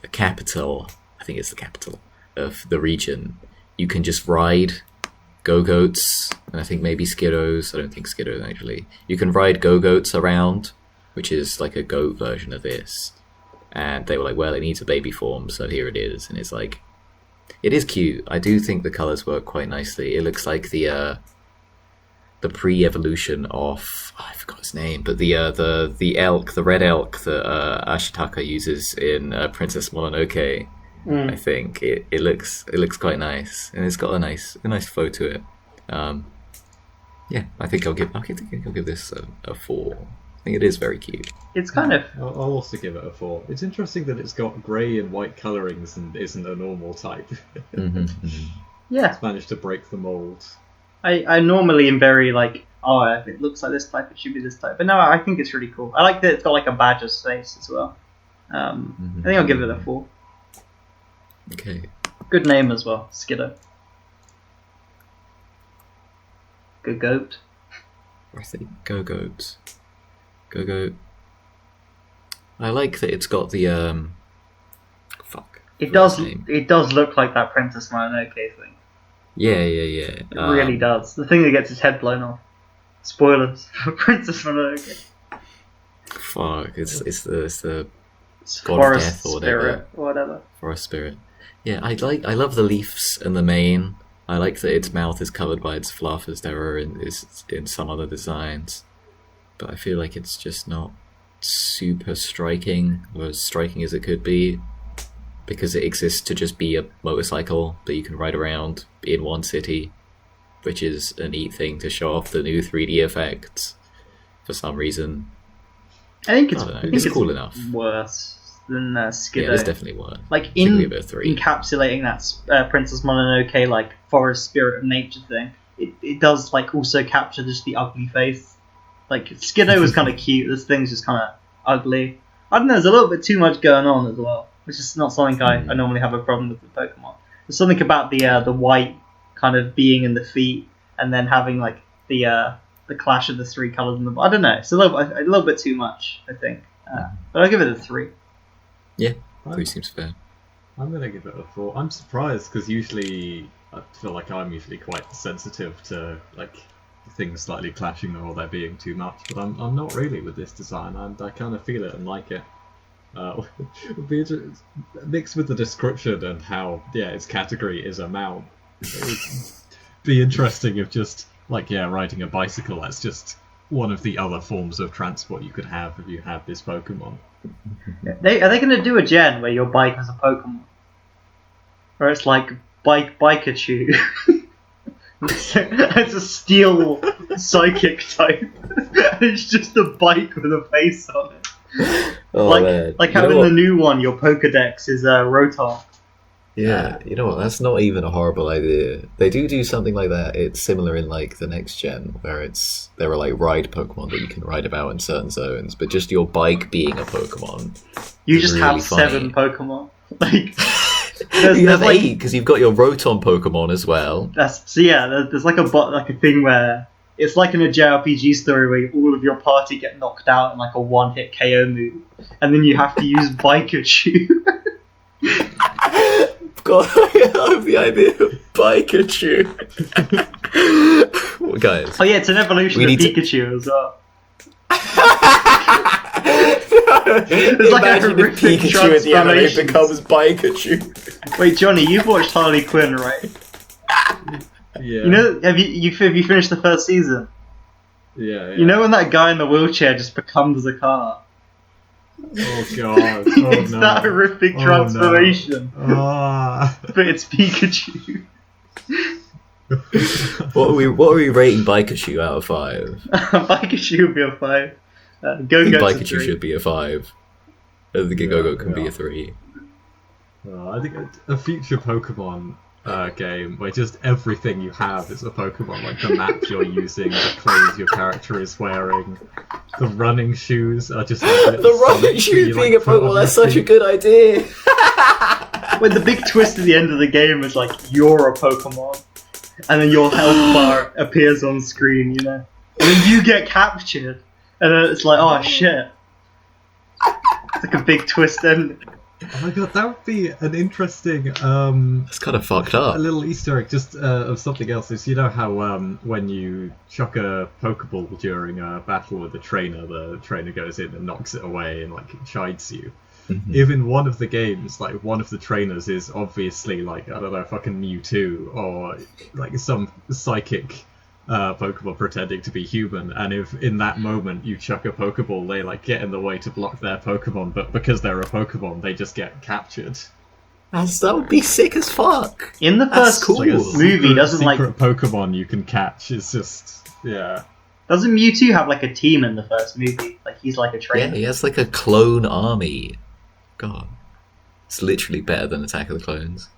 the capital, I think it's the capital of the region, you can just ride Go-Goats, and I think maybe Skiddos. I don't think Skiddos actually. You can ride Go-Goats around, which is like a goat version of this. And they were like, well, it needs a baby form, so here it is. And it's like, it is cute. I do think the colors work quite nicely. It looks like the pre-evolution of, I forgot his name, but the elk, the red elk that Ashitaka uses in Princess Mononoke. I think it looks quite nice, and it's got a nice flow to it. Yeah, I think I'll give this a 4. I think it is very cute. It's kind of. I'll also give it a 4. It's interesting that it's got grey and white colorings and isn't a normal type. Yeah, It's managed to break the mold. I normally am very like, if it looks like this type, it should be this type. But no, I think it's really cool. I like that it's got like a badger's face as well. I think I'll give it a 4. Okay. Good name as well, Skiddo. Good goat. I think Go-Goat. Go-Goat. I like that it's got the It does look like that Princess Mononoke thing. Yeah. It really does. The thing that gets his head blown off. Spoilers for Princess Mononoke. Fuck, it's the god of Forest death or spirit or whatever. Forest spirit. Yeah, I love the leaves and the mane. I like that its mouth is covered by its fluff, as there are in some other designs. But I feel like it's just not super striking, or as striking as it could be, because it exists to just be a motorcycle that you can ride around in one city, which is a neat thing to show off the new 3D effects for some reason. I think it's cool enough. Worse than Skiddo. Yeah, it's definitely worse. Like encapsulating that Princess Mononoke like forest spirit of nature thing. It does like also capture just the ugly face. Like Skiddo was kind of cute. This thing's just kind of ugly. I don't know. There's a little bit too much going on as well, which is not something I normally have a problem with Pokemon. There's something about the white kind of being in the feet, and then having like the clash of the 3 colors in the. I don't know. It's a little bit too much, I think. But I'll give it a 3. Yeah, 3 seems fair. I'm gonna give it a 4. I'm surprised because usually I feel like I'm usually quite sensitive to like things slightly clashing or there being too much, but I'm not really with this design. I kind of feel it and like it. Would be mixed with the description and how its category is a mount. It would be interesting if just riding a bicycle. That's just one of the other forms of transport you could have if you had this Pokemon. Are they going to do a gen where your bike has a Pokemon? Or it's like Bikachu. It's a steel psychic type. It's just a bike with a face on it. Oh, man. Like how in the new one, your Pokedex is Rotom. Yeah, you know what? That's not even a horrible idea. They do something like that. It's similar in like the next gen, where there are like ride Pokemon that you can ride about in certain zones, but just your bike being a Pokemon. You just really have funny. 7 Pokemon. Like you have 8 because you've got your Rotom Pokemon as well. There's like a thing where it's like in a JRPG story where all of your party get knocked out in like a one-hit KO move, and then you have to use Bikachu. God, I love the idea of Pikachu. Well, guys. Oh yeah, it's an evolution of Pikachu as well. It's like a Imagine if horrific Pikachu at the anime transformation. becomes Pikachu. Wait, Johnny, you've watched Harley Quinn, right? Yeah. You know, have you finished the first season? Yeah. You know when that guy in the wheelchair just becomes a car? Oh god. Oh, It's no. that horrific Oh, transformation. No. Ah. But it's Pikachu. What are we rating Pikachu out of 5? Pikachu would be a 5. I think Go-Go's a Pikachu 3. should be a 5. I think Go-Go can be a 3. I think a future Pokemon game where just everything you have is a Pokemon, like the map you're using, the clothes your character is wearing, the running shoes are just like The running shoes being a Pokemon, that's such a good idea. When the big twist at the end of the game is like, you're a Pokemon, and then your health bar appears on screen, you know? And then you get captured, and then it's like, oh shit. It's like a big twist ending. Oh my god, that would be an interesting It's kind of fucked up. a little Easter egg just of something else. Is you know how when you chuck a Pokeball during a battle with the trainer goes in and knocks it away and like it chides you. Mhm. If in one of the games, like one of the trainers is obviously like, I don't know, fucking Mewtwo or like some psychic Pokemon pretending to be human, and if in that moment you chuck a Pokeball, they like get in the way to block their Pokemon, but because they're a Pokemon, they just get captured. That would be sick as fuck. In the That's first cool. Like a movie, doesn't secret Pokemon you can catch. It's just doesn't Mewtwo have like a team in the first movie? Like he's like a Yeah, trainer. he has like a clone army. God. It's literally better than Attack of the Clones.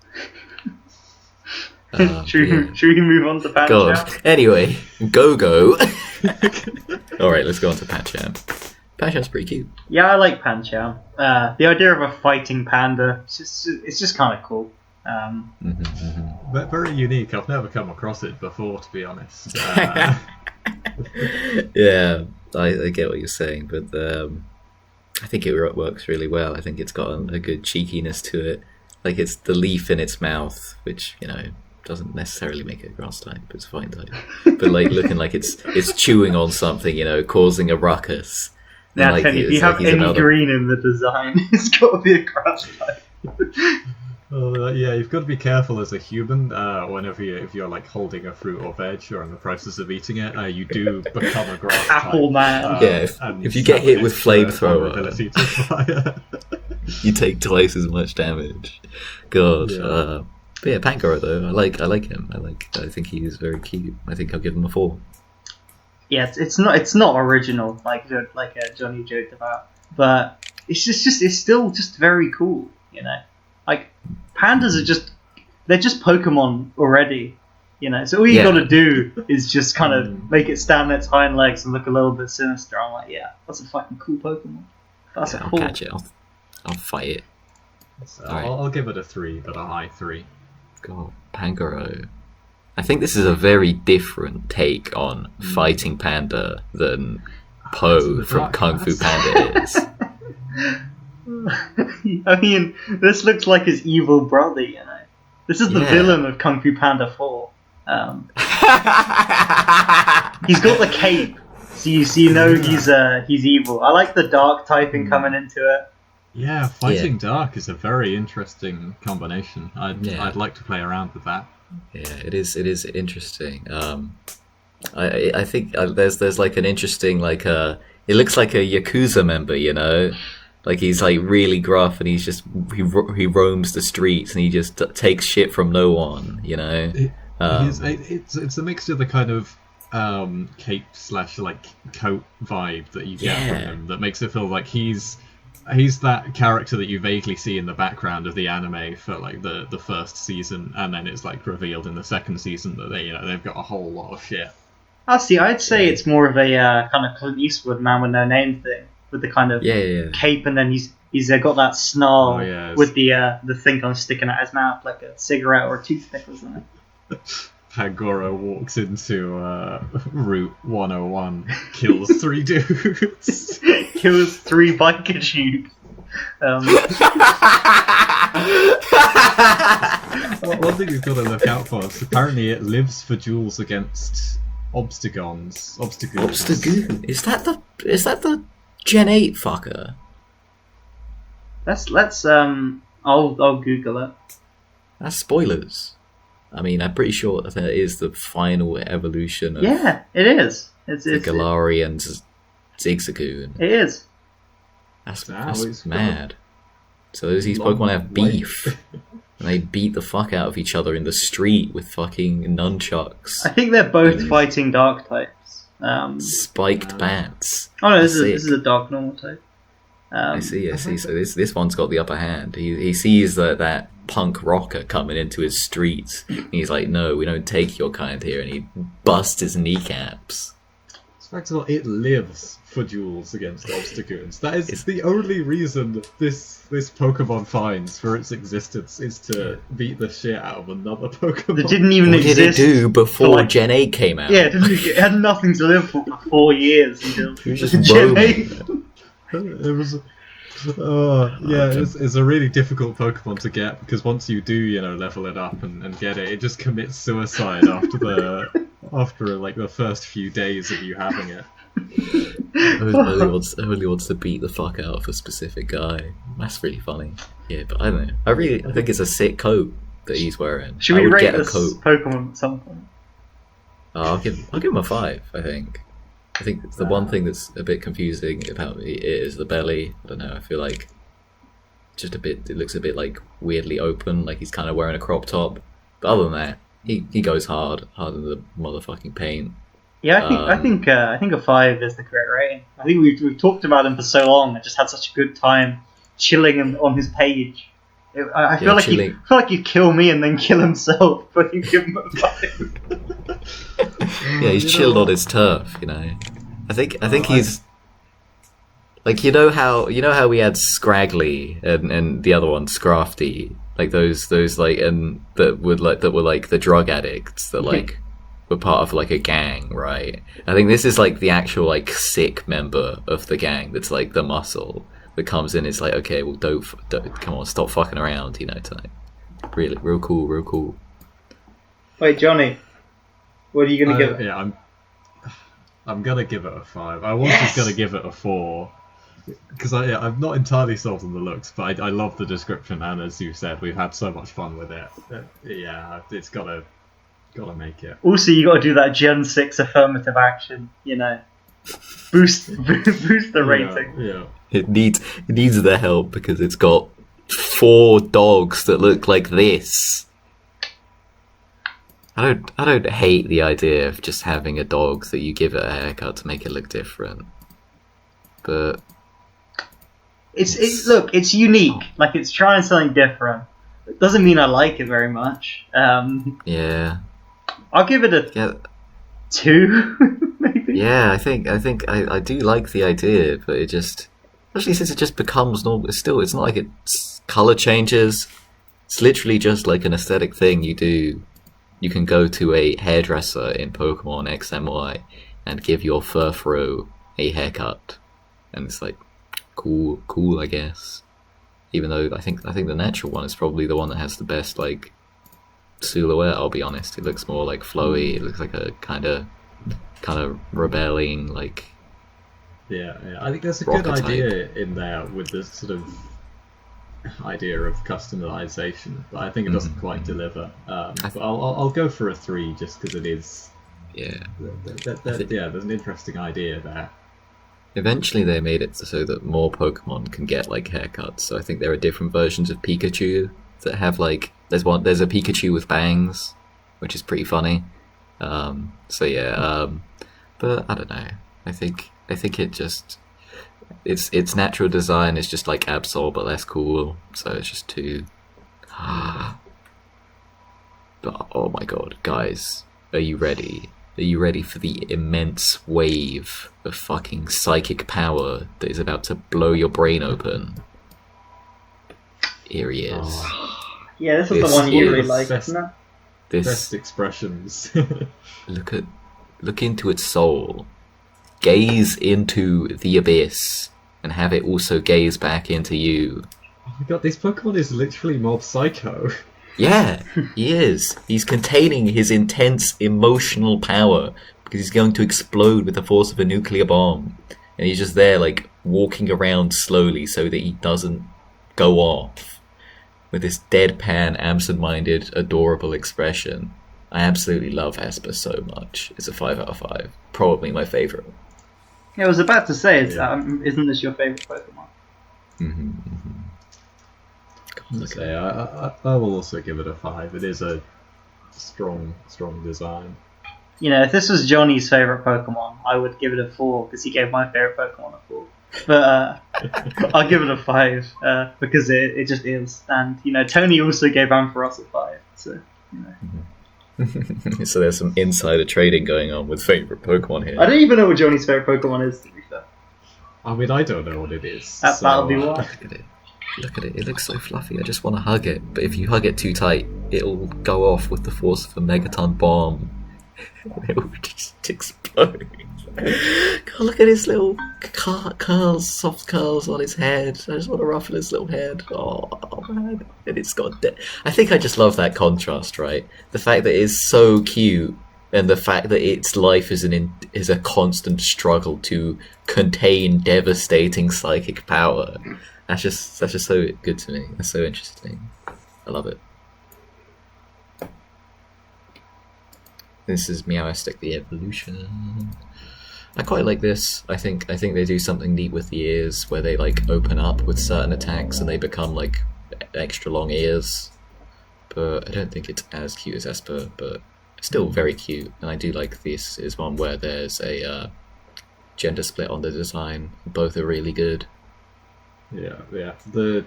Should yeah. we move on to Pancham? God. Anyway, Go-Go. Alright, let's go on to Pancham. Pancham's pretty cute. Yeah, I like Pancham. The idea of a fighting panda, it's just kind of cool. but very unique. I've never come across it before, to be honest. Yeah, I get what you're saying, but I think it works really well. I think it's got a good cheekiness to it. Like, it's the leaf in its mouth, which, you know, doesn't necessarily make it a grass type, it's a fine type. But, like, looking like it's chewing on something, you know, causing a ruckus. And, Now, like, Kenny, if you it's have like he's any about to- green in the design, it's got to be a grass type. Yeah, you've got to be careful as a human. Whenever if you're like holding a fruit or veg or in the process of eating it, you do become a grass Apple type. man. Yeah, and if you get have hit with extra flamethrower. vulnerability to fire. you take twice as much damage. God. Yeah. But yeah, Pangoro though, I like him. I think he is very cute. I think I'll give him a 4. Yeah, it's not original like Johnny joked about, but it's it's still just very cool, you know. Like pandas they're just Pokemon already, you know. So all you Yeah. got to do is just kind of make it stand on its hind legs and look a little bit sinister. I'm like, yeah, that's a fucking cool Pokemon. That's a I'll cool. catch it. I'll fight it. So Alright. I'll give it a 3, but a high 3. God, Pangoro. I think this is a very different take on fighting panda than Poe That's from right, Kung Fu that's- Panda is. I mean, this looks like his evil brother, you know. This is the Yeah. villain of Kung Fu Panda 4. He's got the cape, so you know he's evil. I like the dark typing coming into it. Yeah, Fighting Dark is a very interesting combination. Yeah. I'd like to play around with that. Yeah, it is. It is interesting. I think there's like an interesting like it looks like a Yakuza member, you know, like he's like really gruff and he roams the streets and he just takes shit from no one, you know. It's a mixture of the kind of cape / like coat vibe that you get from Yeah. him that makes it feel like he's that character that you vaguely see in the background of the anime for like the first season, and then it's like revealed in the second season that they've got a whole lot of shit. I'd say it's more of a kind of Clint Eastwood Man with No Name thing, with the kind of Yeah. cape, and then he's got that snarl Oh, yeah, with the thing kind of sticking out his mouth like a cigarette or a toothpick or something. Pangoro walks into Route 101, kills 3 dudes. Kills 3 biker tubes. One thing you've got to look out for is apparently it lives for duels against Obstagons. Obstagoon. Is that the Gen 8 fucker? Let's I'll Google it. That's spoilers. I mean, I'm pretty sure that is the final evolution of Yeah, it is. It's the Galari and Zigzagoon. it is. That's it's mad. So these long Pokemon have way. beef. And they beat the fuck out of each other in the street with fucking nunchucks. I think they're both Yeah. fighting dark types. Spiked bats. Oh no, this Sick. is a dark normal type. I see. So this one's got the upper hand. He sees that punk rocker coming into his streets. And he's like, no, we don't take your kind here. And he busts his kneecaps. First of all, it lives for duels against Obstagoons. That is the only reason this Pokemon finds for its existence is to beat the shit out of another Pokemon. They didn't even What did exist. it do before like- Gen 8 came out? Yeah, it had nothing to live for 4 years until It was just Gen roaming. 8. It was, it's a really difficult Pokemon to get because once you do, level it up and get it, it just commits suicide after like the first few days of you having it. Only wants to beat the fuck out of a specific guy. That's really funny. Yeah, but I don't know. I think it's a sick coat that he's wearing. Should I we would rate get a this coat. Pokemon at some point? I'll give him a 5. I think the one thing that's a bit confusing about it is the belly. I don't know. I feel like just a bit. It looks a bit like weirdly open, like he's kind of wearing a crop top. But other than that, he goes harder than the motherfucking paint. Yeah, I think a 5 is the correct rating. I think we've talked about him for so long. I just had such a good time chilling on his page. I feel like he'd kill me and then kill himself, but you give him a 5. Yeah, he's chilled on his turf, you know. I think he's like you know how we had Scraggly and the other one Scrafty, like those like and that were like the drug addicts that like were part of like a gang, right? I think this is like the actual like sick member of the gang that's like the muscle that comes in. It's like, okay, well don't come on, stop fucking around, type. Really, real cool. Wait, Johnny, what are you gonna give it? Yeah, I'm gonna give it a 5. I was gonna give it a 4 because I'm not entirely sold on the looks, but I love the description, and as you said, we've had so much fun with it. Yeah, it's gotta make it. Also, you got to do that Gen 6 affirmative action. Boost the rating. Yeah. It needs the help because it's got 4 dogs that look like this. I don't hate the idea of just having a dog that you give it a haircut to make it look different, but It's unique. Like it's trying something different. It doesn't mean I like it very much. yeah, I'll give it a yeah, 2, maybe. yeah. I think I do like the idea, but it just, especially since it just becomes normal. It's not like it's color changes. It's literally just like an aesthetic thing you do. You can go to a hairdresser in Pokemon X and Y and give your Furfrou a haircut, and it's like cool, I guess. Even though I think the natural one is probably the one that has the best like silhouette. I'll be honest, it looks more like flowy. It looks like a kind of rebelling like. Yeah. I think there's a Rocker good idea in there with the sort of idea of customization, but I think it doesn't quite deliver. But I'll go for a 3 just because it is. Yeah. Yeah, there's an interesting idea there. Eventually, they made it so that more Pokemon can get like haircuts. So I think there are different versions of Pikachu that have like there's a Pikachu with bangs, which is pretty funny. So yeah, but I don't know. I think it just its natural design is just like Absol but less cool. So it's just too. But oh my god, guys, are you ready? Are you ready for the immense wave of fucking psychic power that is about to blow your brain open? Here he is. Yeah, this is This the one you is really like, best- isn't it? This Best expressions. look into its soul. Gaze into the abyss and have it also gaze back into you. Oh my god, this Pokemon is literally Mob Psycho. Yeah, he is. He's containing his intense emotional power because he's going to explode with the force of a nuclear bomb. And he's just there, like, walking around slowly so that he doesn't go off with this deadpan, absent-minded, adorable expression. I absolutely love Esper so much. It's a 5 out of 5. Probably my favourite. Yeah, I was about to say, isn't this your favourite Pokemon? Mm-hmm. God, look at So I will also give it a 5. It is a strong design. You know, if this was Johnny's favourite Pokemon, I would give it a 4 because he gave my favourite Pokemon a 4. But I'll give it a 5 because it just is. And, you know, Tony also gave Ampharos a 5. So, you know. So there's some insider trading going on with favourite Pokemon here. I don't even know what Johnny's favourite Pokemon is, to be fair. I mean, I don't know what it is. That'll be why. Look at it. Look at it. It looks so fluffy. I just want to hug it. But if you hug it too tight, it'll go off with the force of a megaton bomb. It will just explode. God, look at his little curls, soft curls on his head. I just want to ruffle his little head. Oh man. And it's got... I think I just love that contrast, right? The fact that it's so cute and the fact that its life is is a constant struggle to contain devastating psychic power. That's just so good to me. That's so interesting. I love it. This is Meowstic the Evolution. I quite like this. I think they do something neat with the ears where they like open up with certain attacks and they become like extra long ears. But I don't think it's as cute as Esper, but still very cute. And I do like this is one where there's a gender split on the design. Both are really good. Yeah. The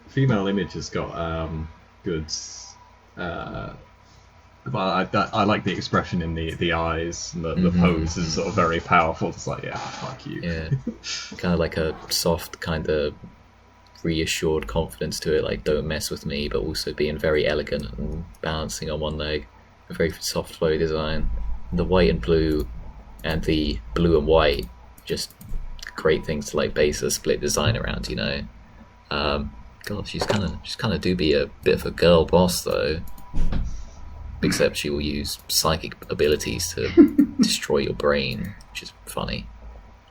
female image has got good. But I like the expression in the eyes and the pose is sort of very powerful. It's like, yeah, fuck you. Yeah, kind of like a soft, kind of reassured confidence to it, like don't mess with me, but also being very elegant and balancing on one leg. A very soft, flowy design. The white and blue, and the blue and white, just great things to like base a split design around, you know. God, she's kind of do be a bit of a girl boss though. Except she will use psychic abilities to destroy your brain, which is funny.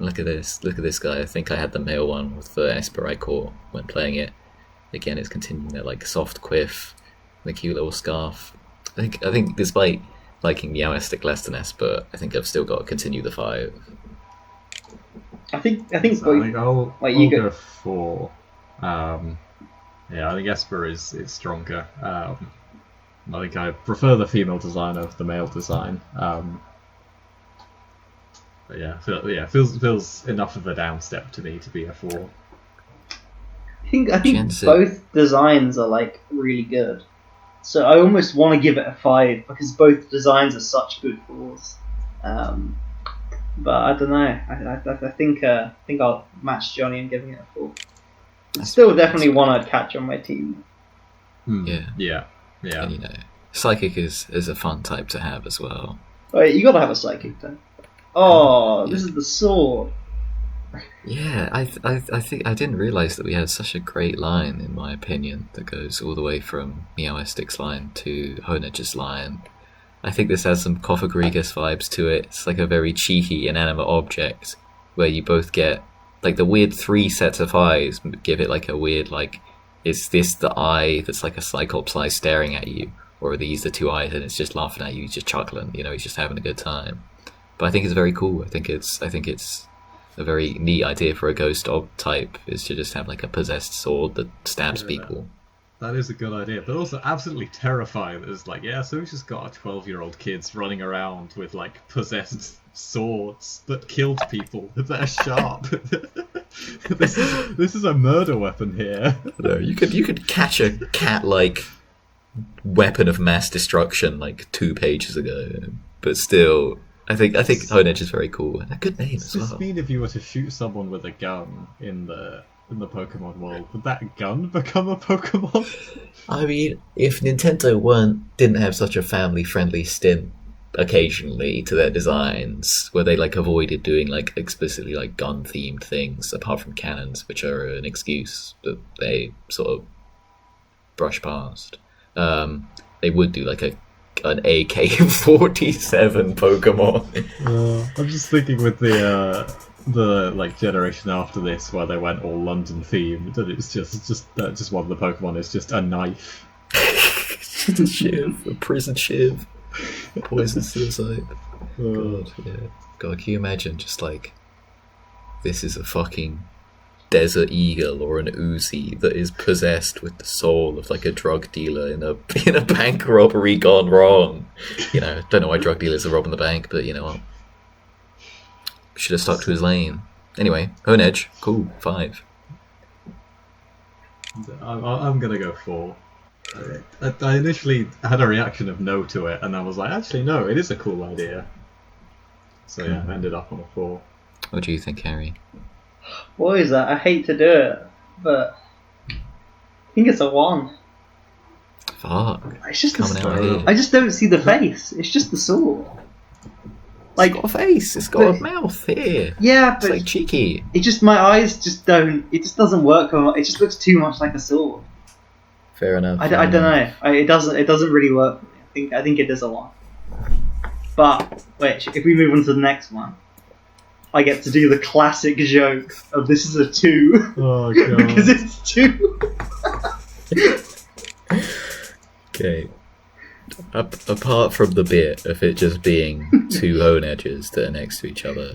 Look at this guy. I think I had the male one with the Esper I caught when playing it. Again, it's continuing that like soft quiff, the cute little scarf. I think despite liking Meowstic less than Esper, I think I've still got to continue the 5. I think So I think I'll you go 4. Yeah, I think Esper is stronger. I think I prefer the female design over the male design. But yeah, feels enough of a downstep to me to be a 4. I think Jensen. both designs are like really good. So I almost want to give it a 5 because both designs are such good 4s. But I don't know. I think I'll match Johnny in giving it a 4. It's still definitely one I'd catch on my team. Yeah. And you know, Psychic is a fun type to have as well. Oh, you gotta have a Psychic then. Oh, this is the sword. Yeah, I think I didn't realize that we had such a great line, in my opinion, that goes all the way from Meowstic's line to Honage's line. I think this has some Cofagrigus vibes to it. It's like a very cheeky inanimate object where you both get like the weird 3 sets of eyes give it like a weird like is this the eye that's like a Cyclops eye staring at you, or are these the two eyes and it's just laughing at you, just chuckling, he's just having a good time. But I think it's very cool. I think it's a very neat idea for a ghost dog type, is to just have like a possessed sword that stabs people. That is a good idea, but also absolutely terrifying. It's like, yeah, so we've just got 12-year-old kids running around with like possessed swords that killed people that are sharp. This is a murder weapon here. No, you could catch a cat-like weapon of mass destruction like 2 pages ago, but still, I think Honedge is very cool and a good name as well. Does this mean if you were to shoot someone with a gun in the Pokemon world, would that gun become a Pokemon? I mean, if Nintendo didn't have such a family-friendly stint occasionally to their designs, where they like avoided doing like explicitly like gun-themed things, apart from cannons, which are an excuse that they sort of brush past, they would do like an AK-47 Pokemon. I'm just thinking with the like generation after this, where they went all London themed, and it's just one of the Pokemon is just a knife. A shiv, a prison shiv, poison suicide. God, yeah. God, can you imagine just like, this is a fucking desert eagle or an Uzi that is possessed with the soul of like a drug dealer in a bank robbery gone wrong. Don't know why drug dealers are robbing the bank, but you know what? Should have stuck to his lane. Anyway, Honedge, cool, 5. I'm gonna go 4. I initially had a reaction of no to it, and I was like, actually no, it is a cool idea. So yeah, I ended up on a 4. What do you think, Harry? What is that? I hate to do it, but I think it's a 1. Fuck. It's just Coming out here. I just don't see the face. It's just the sword. Like, it's got a face. It's got a mouth here. Yeah, it's but like cheeky. It just, my eyes just don't. It just doesn't work. It just looks too much like a sword. Fair enough. I don't know. It doesn't really work for me. I think it is a 1. But wait, if we move on to the next one, I get to do the classic joke of this is a 2. Oh god. Because it's 2. Okay. Apart from the bit of it just being 2 Honedges that are next to each other,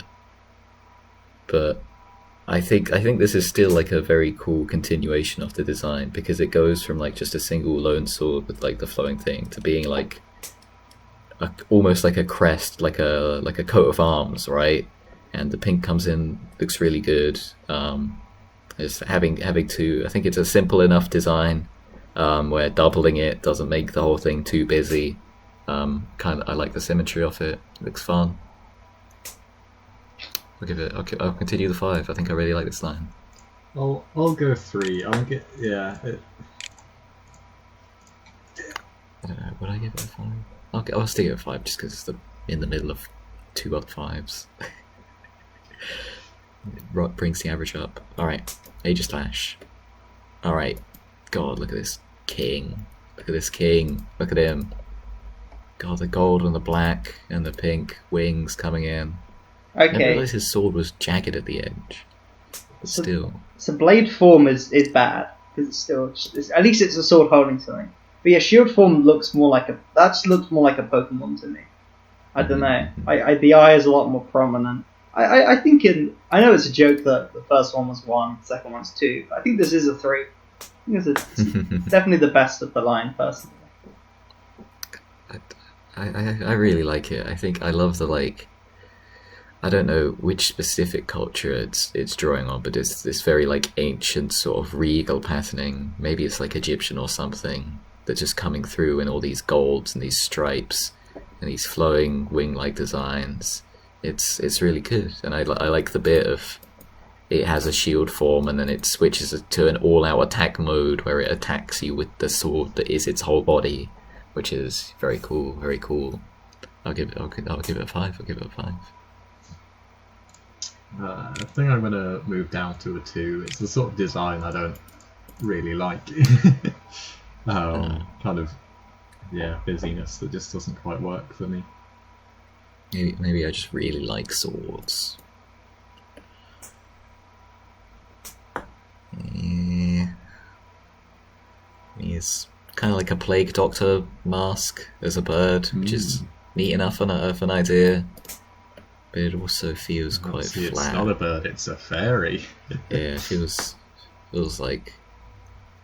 but I think this is still like a very cool continuation of the design, because it goes from like just a single lone sword with like the flowing thing to being like almost like a crest, like a coat of arms, right? And the pink comes in, looks really good. It's having to, I think it's a simple enough design. Where doubling it doesn't make the whole thing too busy. I like the symmetry of it. It looks fun. I'll continue the 5. I think I really like this line. I'll go 3. I don't know. Would I give it a 5? I'll stick it at 5 just because it's in the middle of 2 other 5s. It brings the average up. All right, Aegislash. All right. God, look at this king. Look at this king. Look at him. God, the gold and the black and the pink wings coming in. Okay. I didn't realise his sword was jagged at the edge. But still. So blade form is bad, because it's still, at least it's a sword holding something. But yeah, shield form looks more like a Pokemon to me. I don't know. The eye is a lot more prominent. I think I know it's a joke that the first one was 1, the second one's 2. But I think this is a 3. I think it's definitely the best of the line, personally. I really like it. I think I love the like. I don't know which specific culture it's drawing on, but it's this very like ancient sort of regal patterning. Maybe it's like Egyptian or something that's just coming through in all these golds and these stripes and these flowing wing-like designs. It's really good, and I like the bit of it has a shield form and then it switches to an all-out attack mode where it attacks you with the sword that is its whole body, which is very cool. Very cool. I'll give it a 5. I'll give it a 5. I think I'm gonna move down to a 2. It's the sort of design I don't really like. Kind of, busyness that just doesn't quite work for me. Maybe I just really like swords. It's kind of like a plague doctor mask as a bird, which is neat enough for an idea, but it also feels quite Obviously, flat. it's not a bird; it's a fairy. Yeah, it feels like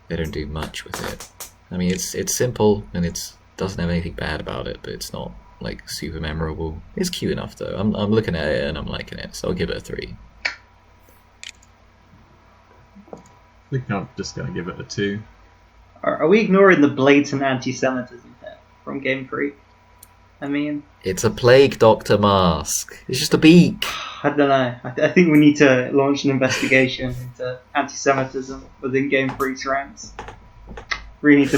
they don't do much with it. I mean, it's simple and it doesn't have anything bad about it, but it's not like super memorable. It's cute enough though. I'm looking at it and I'm liking it, so I'll give it a 3. I think I'm just going to give it a 2. Are we ignoring the blatant anti-Semitism here from Game Freak? I mean, It's a plague doctor mask. It's just a beak. I don't know. I think we need to launch an investigation into anti-Semitism within Game Freak's ranks. We need to.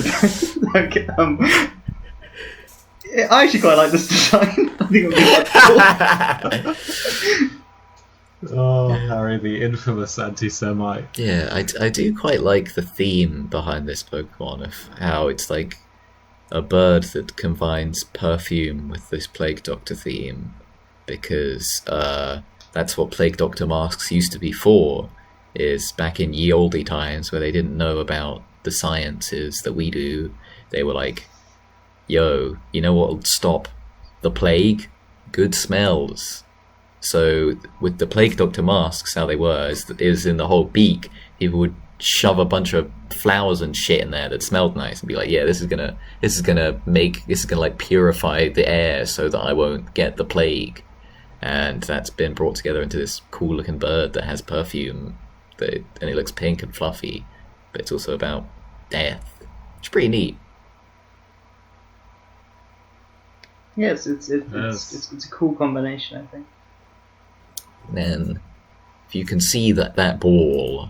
I actually quite like this design. I think it'll be quite cool. Oh, Harry, the infamous anti-Semite. Yeah, I do quite like the theme behind this Pokemon of how it's like a bird that combines perfume with this Plague Doctor theme, because that's what Plague Doctor masks used to be for, is back in ye olde times where they didn't know about the sciences that we do. They were like, yo, you know what will stop the plague? Good smells. So with the Plague Doctor masks, how they were is in the whole beak, people would shove a bunch of flowers and shit in there that smelled nice and be like, yeah, this is gonna like purify the air so that I won't get the plague. And that's been brought together into this cool looking bird that has perfume, and it looks pink and fluffy, but it's also about death. It's pretty neat. Yes, it's a cool combination, I think. Then, if you can see that ball,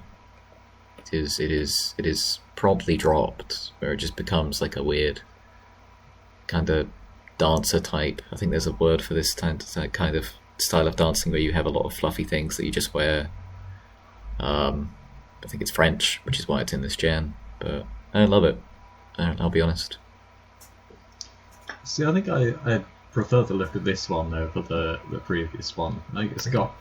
it is promptly dropped, where it just becomes like a weird kind of dancer type. I think there's a word for this kind of style of dancing where you have a lot of fluffy things that you just wear. I think it's French, which is why it's in this gen, but I love it. I'll be honest. See, I think I prefer the look of this one over the previous one. I think it's got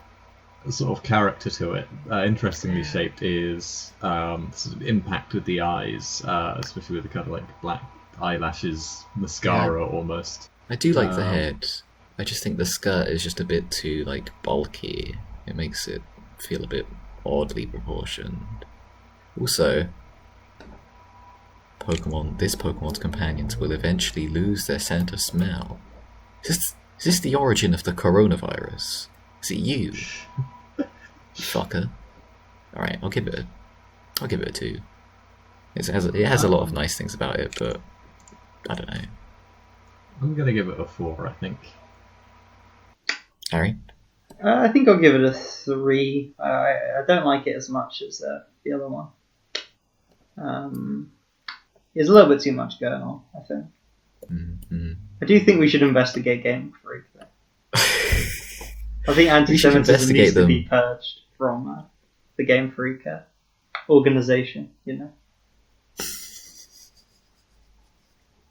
a sort of character to it. Interestingly shaped is sort of impact with the eyes, especially with the kind of like black eyelashes, mascara almost. I do like the head. I just think the skirt is just a bit too like bulky. It makes it feel a bit oddly proportioned. Also, this Pokemon's companions will eventually lose their scent of smell. Is this the origin of the coronavirus? Is it you? Fucker. Alright, I'll give it a 2. It has a lot of nice things about it, but I don't know. I'm gonna give it a 4, I think. Harry? I think I'll give it a 3. I don't like it as much as the other one. There's a little bit too much going on, I think. Mm-hmm. I do think we should investigate Game Freak, though. I think anti-Semitism needs to be purged from the Game Freak organization, you know.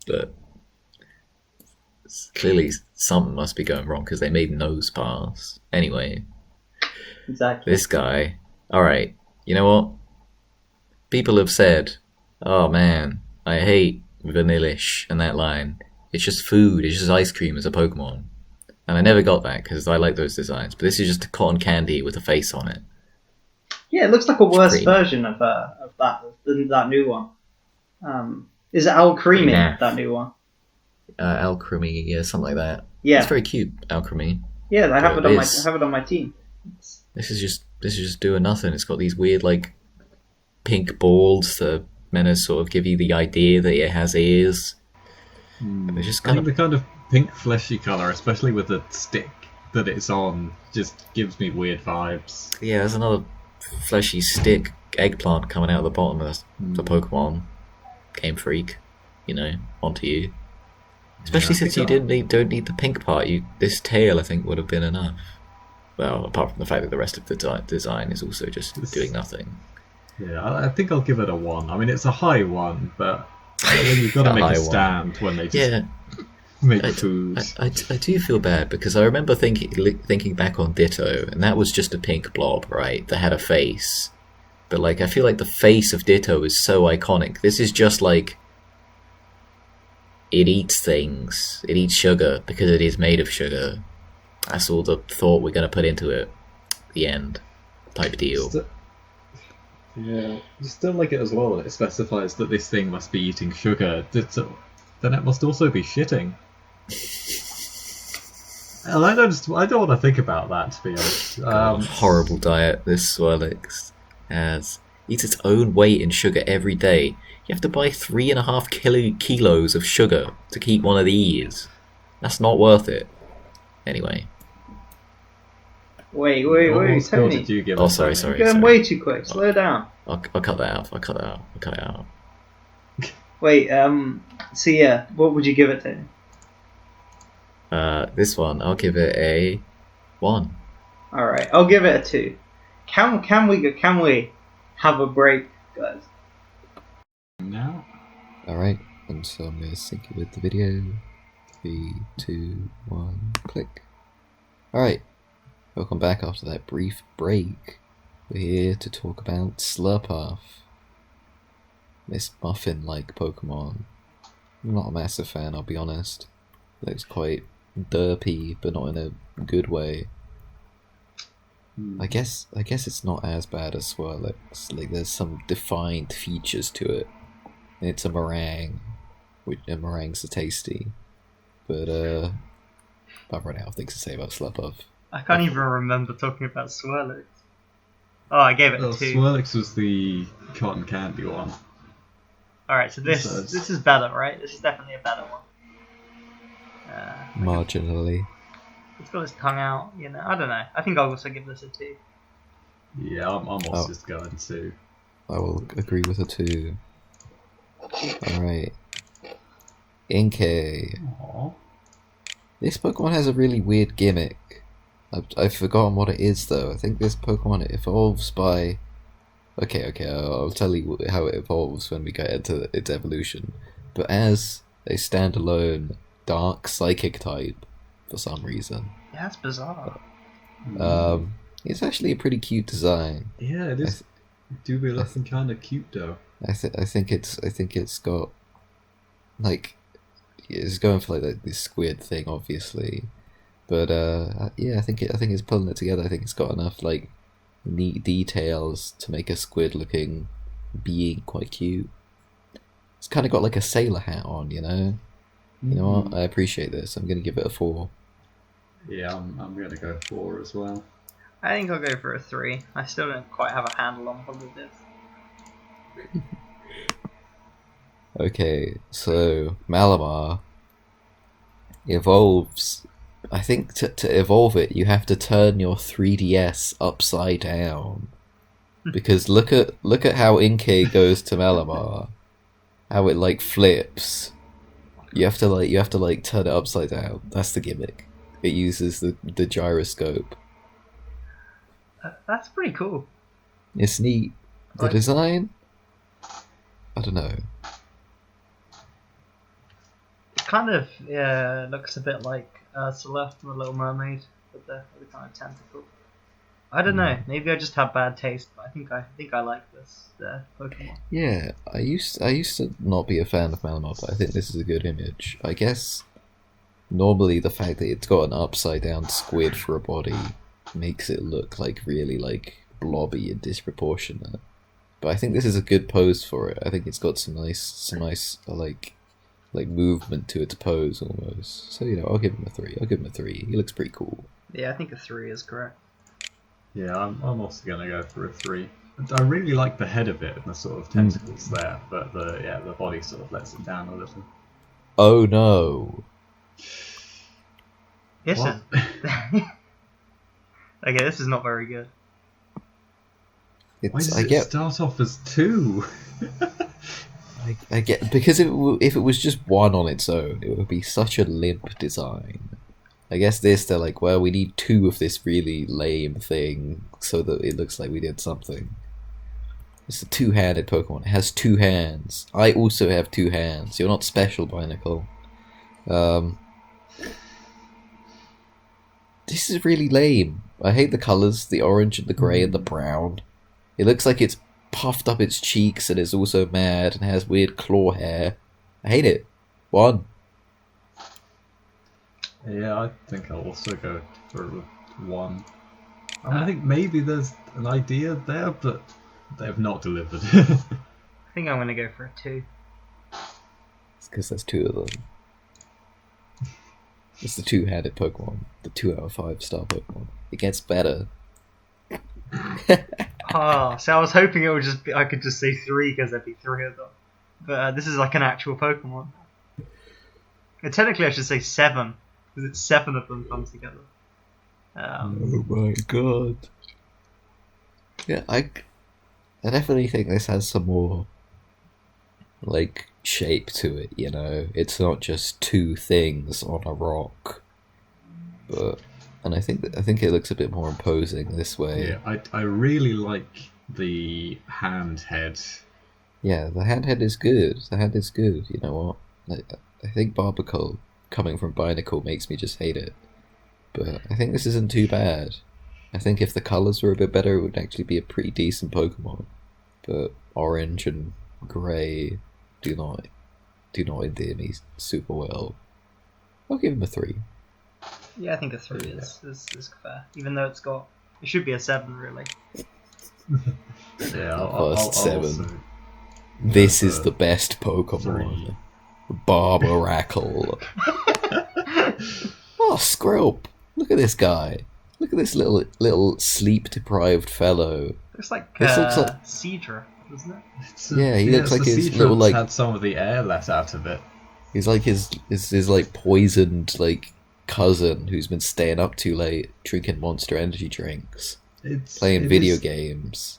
But clearly something must be going wrong because they made nose pass. Anyway, Exactly. this guy. Alright, you know what? People have said, oh man, I hate Vanillish and that line. It's just food, it's just ice cream as a Pokemon. And I never got that because I like those designs. But this is just a cotton candy with a face on it. Yeah, it looks like a worse pretty- version of that than that new one. Is it Alcremie, Nah. that new one? Alchemy, yeah, something like that. Yeah. It's very cute, Alchemy. Yeah, I have Yeah, it on it my is. my team. This is just doing nothing. It's got these weird like pink balls that are meant to sort of give you the idea that it has ears. It's just I kind think of the kind of pink fleshy colour, especially with the stick that it's on, just gives me weird vibes. yeah. There's another fleshy stick eggplant coming out of the bottom of the Pokemon. Game Freak, you know, onto you. Especially I since think you don't need the pink part. This tail, I think, would have been enough. Well, apart from the fact that the rest of the design is also just doing nothing. Yeah, I think I'll give it a 1. I mean, it's a high 1, but you've got to A make high a one. stand when they just Yeah, make I, food. I do feel bad because I remember thinking back on Ditto, and that was just a pink blob, right? That had a face. But like, I feel like the face of Ditto is so iconic. This is just like it eats things. It eats sugar because it is made of sugar. That's all the thought we're going to put into it. The end. Type deal. Yeah, you still like it as well. It specifies that this thing must be eating sugar. Then it must also be shitting. And I don't want to think about that, to be honest. Horrible diet this Swirlix has. Eats its own weight in sugar every day. You have to buy 3.5 kilos of sugar to keep one of these. That's not worth it. Anyway. Wait, What score Tony. did you give Oh, it, sorry. You're going way too quick. Slow down. I'll cut that out. I'll cut it out. Wait, so yeah, what would you give it, Tony? This one, I'll give it a 1. Alright, I'll give it a 2. Can we have a break, guys? No. Alright, and so I'm going to sync it with the video. 3, 2, 1, click. Alright, welcome back after that brief break. We're here to talk about Slurpuff. This muffin-like Pokemon. I'm not a massive fan, I'll be honest. Looks quite derpy, but not in a good way. I guess it's not as bad as Swirlix. Like, there's some defined features to it. It's a meringue, and meringues are tasty. But I've run out of things to say about Slurpuff. I can't even remember talking about Swirlix. Oh, I gave it a 2. Swirlix was the cotton candy one. Alright, so this is better, right? This is definitely a better one. Marginally. It's got its tongue out, you know. I don't know. I think I'll also give this a 2. Yeah, I'm also just going to. I will agree with a 2. Alright. Inkay. Aww. This Pokemon has a really weird gimmick. I've forgotten what it is though. I think this Pokemon evolves by... Okay, I'll tell you how it evolves when we get into its evolution. But as a standalone dark psychic type, for some reason. Yeah, that's bizarre. It's actually a pretty cute design. Yeah, it is. Do be looking kind of cute though. I think it's got like it's going for like this squid thing, obviously, but yeah, I think it's pulling it together. I think it's got enough like neat details to make a squid looking being quite cute. It's kind of got like a sailor hat on, you know. You know what? I appreciate this. I'm gonna give it a 4. Yeah, I'm gonna go 4 as well. I think I'll go for a 3. I still don't quite have a handle on what it is. Okay, so Malamar evolves. I think to evolve it, you have to turn your 3DS upside down. Because look at how Inkay goes to Malamar, how it like flips. You have to turn it upside down. That's the gimmick. It uses the gyroscope. That's pretty cool. It's neat. The design, I don't know. It kind of looks a bit like Ursula from The Little Mermaid with the kind of tentacle. I don't know. Maybe I just have bad taste, but I think I like this Pokemon. Yeah, I used to not be a fan of Malamar, but I think this is a good image. I guess normally the fact that it's got an upside down squid for a body makes it look like really like blobby and disproportionate. But I think this is a good pose for it. I think it's got some nice like movement to its pose almost. So I'll give him a 3. He looks pretty cool. Yeah, I think a 3 is correct. Yeah, I'm also gonna go for a 3. I really like the head of it and the sort of tentacles there, but the body sort of lets it down a little. Oh no! Listen. Okay, this is not very good. Why does it start off as 2? I get, because if it was just 1 on its own, it would be such a limp design. I guess they're like, well, we need 2 of this really lame thing so that it looks like we did something. It's a 2-handed Pokemon. It has 2 hands. I also have 2 hands. You're not special, Binacle. This is really lame. I hate the colours, the orange and the grey and the brown. It looks like it's puffed up its cheeks and is also mad and has weird claw hair. I hate it. 1. Yeah, I think I'll also go for 1. I think maybe there's an idea there, but they have not delivered. I think I'm going to go for a 2. It's because there's 2 of them. It's the 2-handed Pokemon, the 2 out of 5 star Pokemon. It gets better. So I was hoping it would just be, I could just say 3 because there'd be 3 of them. But this is like an actual Pokemon. And technically I should say 7, because it's 7 of them come together. Oh my god. Yeah, I definitely think this has some more, like, shape to it, you know? It's not just 2 things on a rock. And I think it looks a bit more imposing this way. Yeah, I really like the hand head. Yeah, the handhead is good. The hand is good, you know what? I think Barbacle coming from Binacle makes me just hate it. But I think this isn't too bad. I think if the colours were a bit better, it would actually be a pretty decent Pokemon. But orange and grey do not endear me super well. I'll give him a 3. Yeah, I think a 3 is fair. Even though it should be a 7 really. Yeah, First 7. also This is the best Pokemon. 3. Barbaracle. Oh, Skrelp! Look at this guy. Look at this little sleep-deprived fellow. Looks like This looks like- Seadra, doesn't it? Yeah, he looks like the his Seadra little, like- had some of the air let out of it. He's like his like poisoned like cousin who's been staying up too late, drinking Monster Energy drinks, playing It video is- games.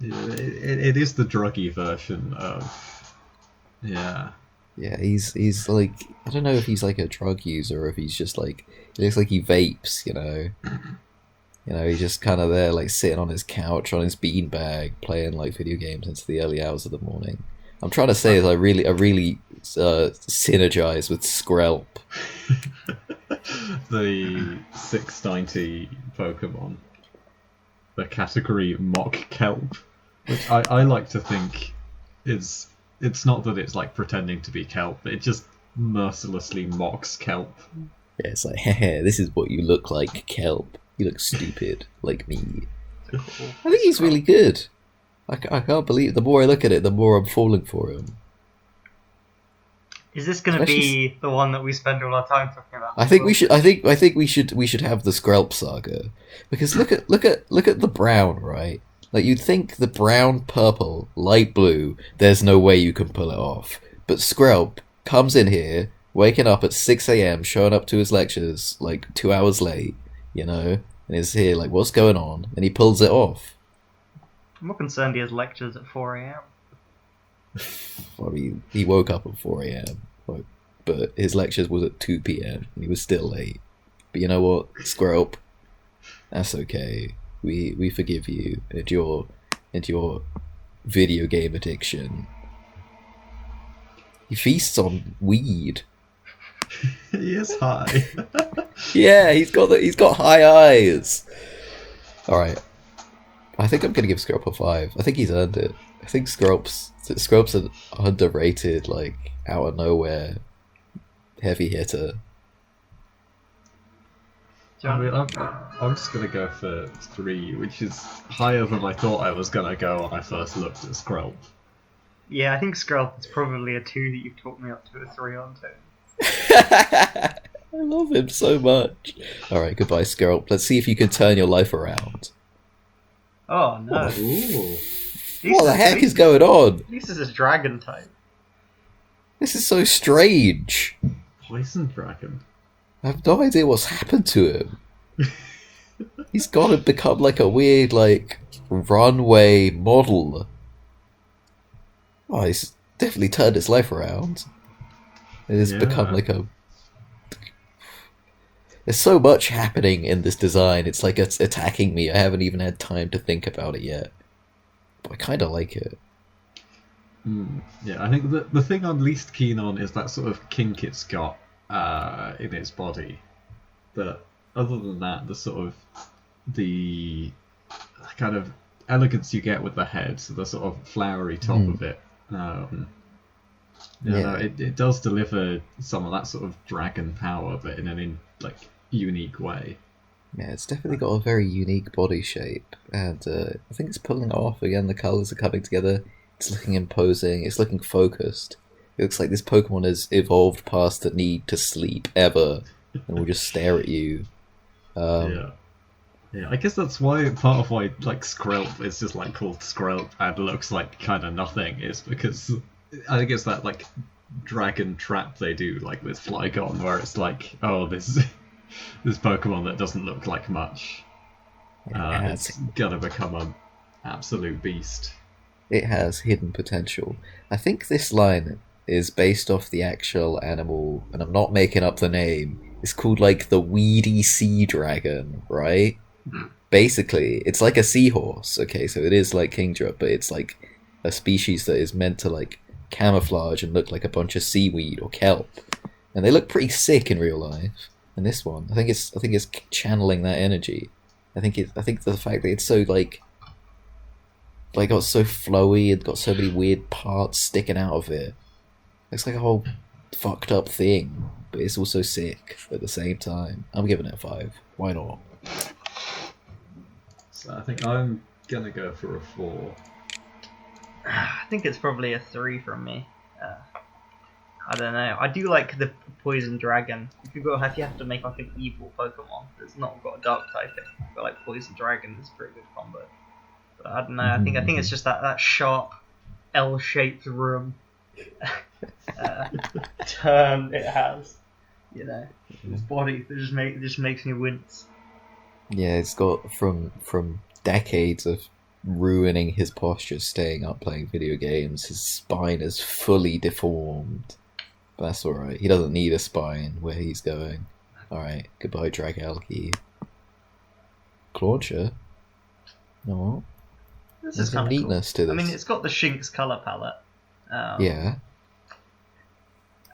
It is the druggy version of. Yeah. Yeah, he's like, I don't know if he's like a drug user or if he's just like, he looks like he vapes, you know. You know, he's just kind of there, like sitting on his couch on his beanbag, playing like video games into the early hours of the morning. I'm trying to say is I really synergize with Skrelp. The 690 Pokemon. The category Mock Kelp. Which I like to think is. It's not that it's like pretending to be kelp, it just mercilessly mocks kelp. Yeah, it's like, hehe, this is what you look like, Kelp. You look stupid, like me. I think he's really good. I can't believe, the more I look at it, the more I'm falling for him. Is this going to be the one that we spend all our time talking about? I think we should. I think we should have the Skrelp saga, because look at the brown, right? Like you'd think the brown, purple, light blue. There's no way you can pull it off. But Skrelp comes in here, waking up at 6 a.m., showing up to his lectures like 2 hours late, you know, and is here like, what's going on? And he pulls it off. I'm more concerned he has lectures at 4 a.m. I mean, he woke up at 4 a.m., but his lectures was at 2 p.m. and he was still late. But you know what, Skrelp? That's okay. We forgive you and your video game addiction. He feasts on weed. He is high. Yeah, he's got high eyes. All right, I think I'm gonna give Skrelp a 5. I think he's earned it. I think Skrelp's an underrated, like out of nowhere heavy hitter. I mean, I'm just gonna go for 3, which is higher than I thought I was gonna go when I first looked at Skrelp. Yeah, I think Skrelp is probably a 2 that you've talked me up to a 3 on too. I love him so much. All right, goodbye, Skrelp. Let's see if you can turn your life around. Oh no. Ooh. What the heck is going on? At least this is dragon type. This is so strange. Poison Dragon. I have no idea what's happened to him. He's got to become like a weird, like, runway model. Oh, he's definitely turned his life around. It has become like a... There's so much happening in this design. It's like it's attacking me. I haven't even had time to think about it yet. But I kind of like it. Yeah, I think the thing I'm least keen on is that sort of kink it's got in its body. But other than that, the kind of elegance you get with the head, so the sort of flowery top of it, Yeah, no, Yeah. it does deliver some of that sort of dragon power, but in an unique way. Yeah, it's definitely got a very unique body shape, and I think it's pulling it off. Again, the colors are coming together. It's looking imposing. It's looking focused. It looks like this Pokemon has evolved past the need to sleep ever, and will just stare at you. Yeah. Yeah, I guess that's why part of why like Skrelp is just like called Skrelp and looks like kind of nothing is because I think it's that like dragon trap they do like with Flygon where it's like, oh, this this Pokemon that doesn't look like much, It has, it's gonna become an absolute beast. it has hidden potential. I think this line is based off the actual animal, and I'm not making up the name. It's called like the Weedy Sea Dragon, right? Basically, it's like a seahorse. Okay, so it is like Kingdra, but it's like a species that is meant to like camouflage and look like a bunch of seaweed or kelp, and they look pretty sick in real life. And this one, I think it's channeling that energy. I think the fact that it's so got so flowy, it got so many weird parts sticking out of it. Looks like a whole fucked up thing, but it's also sick at the same time. I'm giving it a 5. Why not? So I think I'm gonna go for a 4. I think it's probably a 3 from me. I don't know. I do like the poison dragon. If you have to make like an evil Pokemon that's not got a dark typing, but like poison dragon is a pretty good combo. But I don't know. I think it's just that sharp L-shaped room turn it has. You know, its body just makes me wince. Yeah, it's got from decades of ruining his posture, staying up playing video games. His spine is fully deformed. But that's alright. He doesn't need a spine where he's going. Alright, goodbye, Dragalge. Clauncher? No. This There's is some kind of neatness cool. to I mean, this. it's got the Shinx color palette. Yeah.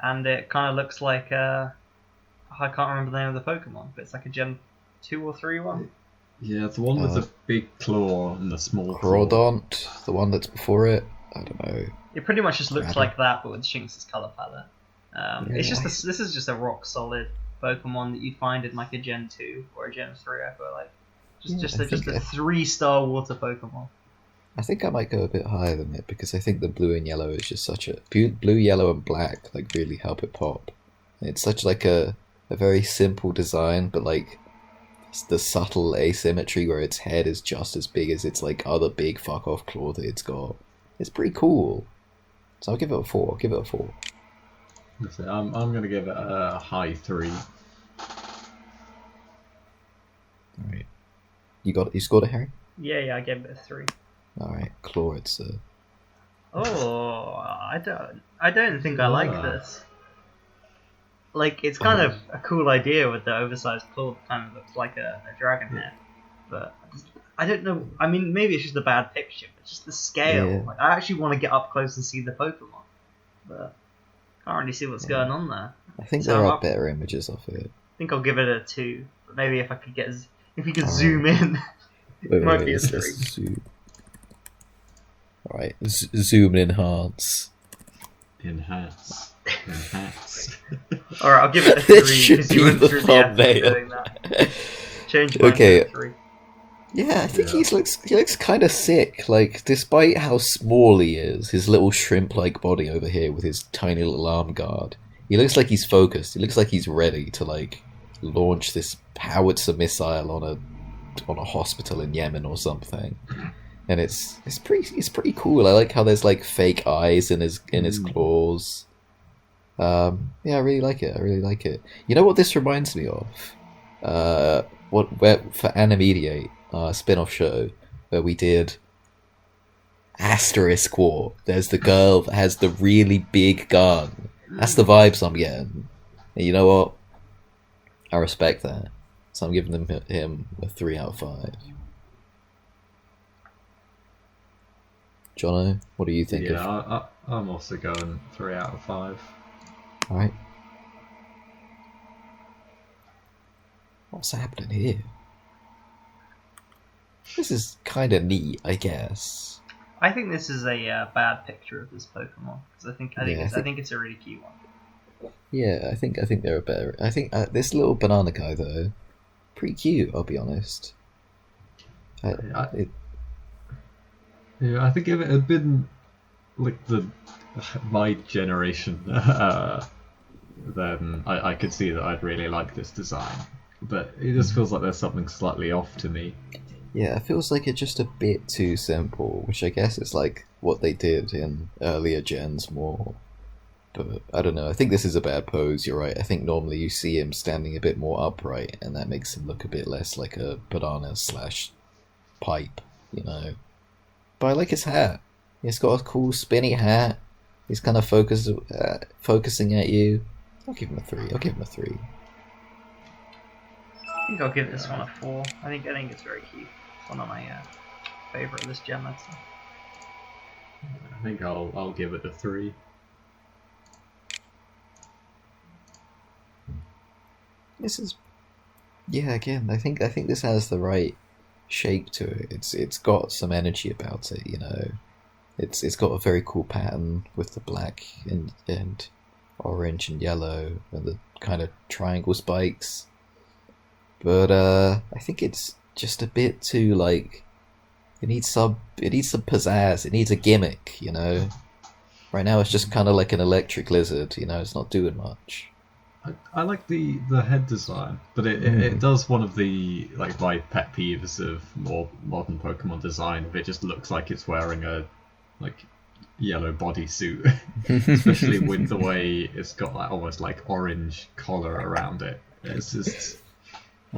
And it kind of looks like I can't remember the name of the Pokemon, but it's like a Gen 2 or 3 one. Yeah, the one with the big claw and the small claw. Crawdont, the one that's before it. I don't know. It pretty much just looks Rabbit. like that, but with Shinx's color palette. It's Yeah. just this is just a rock solid Pokemon that you'd find in like a Gen 2 or a Gen 3. I feel like just I a think 3-star water Pokemon. I think I might go a bit higher than it because I think the blue and yellow is just such a blue, yellow, and black like really help it pop. It's such like a very simple design, but like the subtle asymmetry where its head is just as big as its like other big fuck off claw that it's got. It's pretty cool. So I'll give it a 4. I'll give it a 4. So I'm gonna give it a high 3. All right. You scored it, Harry? Yeah, I gave it a 3. All right, claw. It's Oh, I don't think I like this. Like, it's kind of a cool idea with the oversized claw that kind of looks like a dragon head, but I don't know. I mean, maybe it's just a bad picture, but just the scale. Yeah. Like, I actually want to get up close and see the Pokemon, but can't really see what's going on there. I think So there I'll- are better images of it. I think I'll give it a 2, but maybe if we could Alright. zoom in, Wait, might wait, be a let's 3. zoom. All right, zoom and enhance. Enhance. Alright, I'll give it a This 3 should because you be went the through the effort of thumbnail. doing that. Change mine Okay. to a 3. Yeah, I think Yeah. he looks kind of sick. Like, despite how small he is, his little shrimp-like body over here with his tiny little arm guard, he looks like he's focused. He looks like he's ready to like launch this howitzer missile on a hospital in Yemen or something. And it's pretty cool. I like how there's like fake eyes in his claws. Yeah, I really like it. I really like it. You know what this reminds me of? For Animediate, our spin-off show, where we did Asterisk War. There's the girl that has the really big gun. That's the vibes I'm getting. And you know what? I respect that. So I'm giving him a 3 out of 5. Jono, what do you think Yeah, of? I'm also going 3 out of 5. Alright. What's happening here? This is kind of neat, I guess. I think this is a bad picture of this Pokemon because I think it's a really cute one. Yeah, I think there are better. I think this little banana guy though, pretty cute. I'll be honest. Yeah, I think if it had been like my generation, then I could see that I'd really like this design. But it just feels like there's something slightly off to me. Yeah, it feels like it's just a bit too simple, which I guess is like what they did in earlier gens more. But I don't know. I think this is a bad pose. You're right. I think normally you see him standing a bit more upright, and that makes him look a bit less like a banana / pipe, you know. But I like his hat. He's got a cool spinny hat. He's kind of focusing at you. I'll give him a 3. I'll give him a 3. I think I'll give this one a 4. I think it's very cute. It's one of my favorite of this gen. I'd say. I think I'll give it a 3. This is, yeah. Again, I think this has the right shape to it. It's got some energy about it, you know. It's got a very cool pattern with the black and orange and yellow and the kind of triangle spikes. But I think it's just a bit too like it needs some pizzazz. It needs a gimmick, you know. Right now it's just kind of like an electric lizard, you know. It's not doing much. I like the head design, but it does one of the like my pet peeves of more modern Pokemon design. It just looks like it's wearing a like yellow bodysuit, especially with the way it's got that almost like orange collar around it. It's just.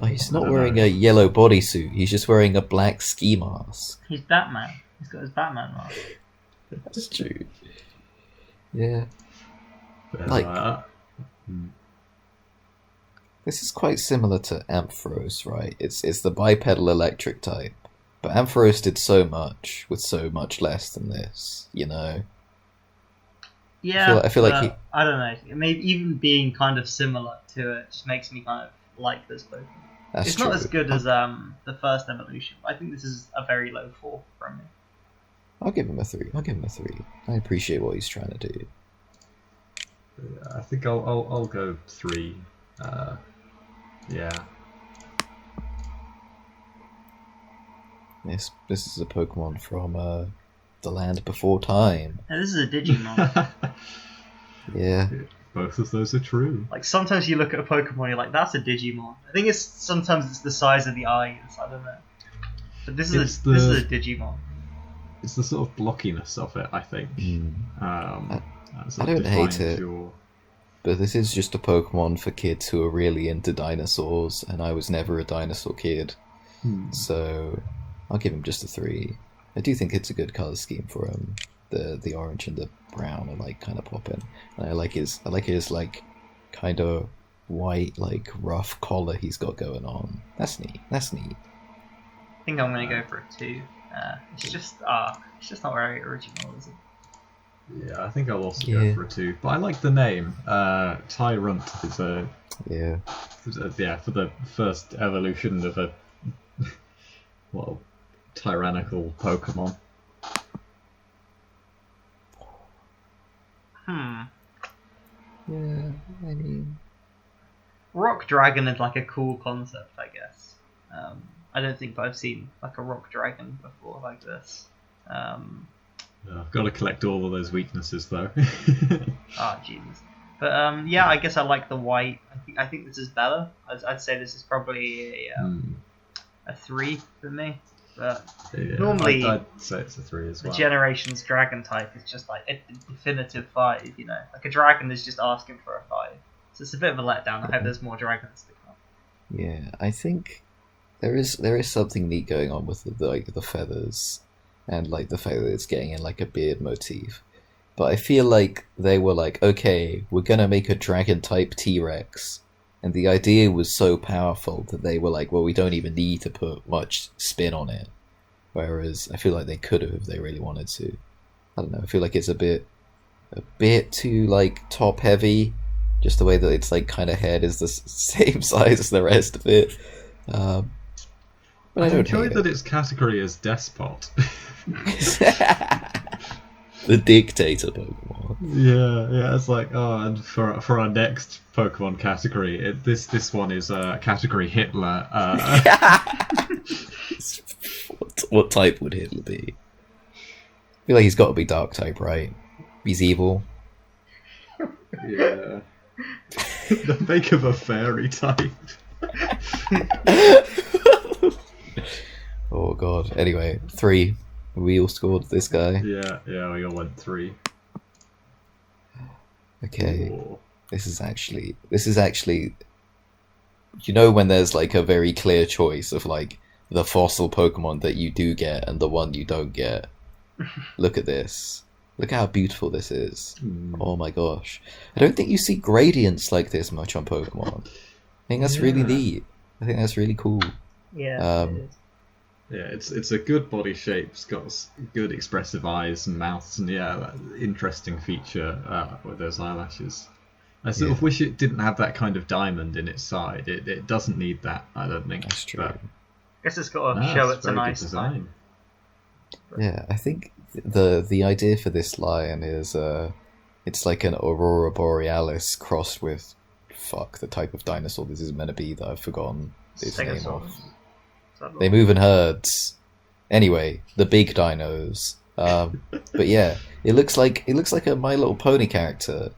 Oh, he's not wearing a yellow bodysuit. He's just wearing a black ski mask. He's Batman. He's got his Batman mask. That's true. Yeah. This is quite similar to Ampharos, right? It's the bipedal electric type. But Ampharos did so much with so much less than this, you know? Yeah, I feel like I don't know. Maybe even being kind of similar to it just makes me kind of like this Pokemon. That's it's true. not as good as the first evolution, but I think this is a very low 4 from me. I'll give him a 3. I appreciate what he's trying to do. I think I'll go 3. Yeah. This is a Pokemon from the land before time. Now, this is a Digimon. Yeah. Both of those are true. Like sometimes you look at a Pokemon, you're like, that's a Digimon. I think sometimes it's the size of the eyes. I don't know. But this is a Digimon. It's the sort of blockiness of it, I think. I don't hate it. But this is just a Pokemon for kids who are really into dinosaurs, and I was never a dinosaur kid. So I'll give him just a 3. I do think it's a good colour scheme for him. The orange and the brown are like kind of popping, and I like his like kind of white like rough collar he's got going on. That's neat. I think I'm gonna go for a 2. It's just not very original, is it? Yeah, I think I'll also go for a 2. But I like the name. Tyrant is for the first evolution of a tyrannical Pokemon. Yeah, I mean, Rock Dragon is like a cool concept, I guess. I don't think I've seen like a Rock Dragon before like this. I've got to collect all of those weaknesses though. Jesus. But yeah, I guess I like the white. I think this is better. I'd say this is probably a 3 for me. But normally, I'd say it's a 3 as well. The Generations Dragon type is just like a definitive 5. You know, like a dragon is just asking for a 5. So it's a bit of a letdown. I hope there's more dragons to come. Yeah, I think there is something neat going on with the feathers, and like the fact that it's getting in like a beard motif. But I feel like they were like, okay, we're gonna make a dragon type T-Rex, and the idea was so powerful that they were like, well, we don't even need to put much spin on it. Whereas I feel like they could have if they really wanted to. I don't know. I feel like it's a bit too like top heavy, just the way that its like kind of head is the same size as the rest of it. But I I've don't enjoyed hate that its category is Despot. it. The dictator Pokemon. Yeah, it's like, oh, and for our next Pokemon category, this one is category Hitler. What type would Hitler be? I feel like he's got to be dark type, right? He's evil. Yeah. The make of a fairy type. Oh god. Anyway, 3. We all scored this guy. Yeah, we all went 3. Okay. Ooh. This is actually you know when there's like a very clear choice of like the fossil Pokemon that you do get and the one you don't get. Look at this. Look how beautiful this is. Oh my gosh. I don't think you see gradients like this much on Pokemon. I think that's really neat. I think that's really cool. Yeah. It is. Yeah, it's a good body shape. It's got good expressive eyes and mouths, and that interesting feature with those eyelashes. I sort of wish it didn't have that kind of diamond in its side. It doesn't need that, I don't think. That's true. I guess it's got to show it's a nice design. Yeah, I think the idea for this lion is it's like an Aurora Borealis crossed with the type of dinosaur this is meant to be that I've forgotten its name of. They move in herds. Anyway, the big dinos. But yeah, it looks like a My Little Pony character,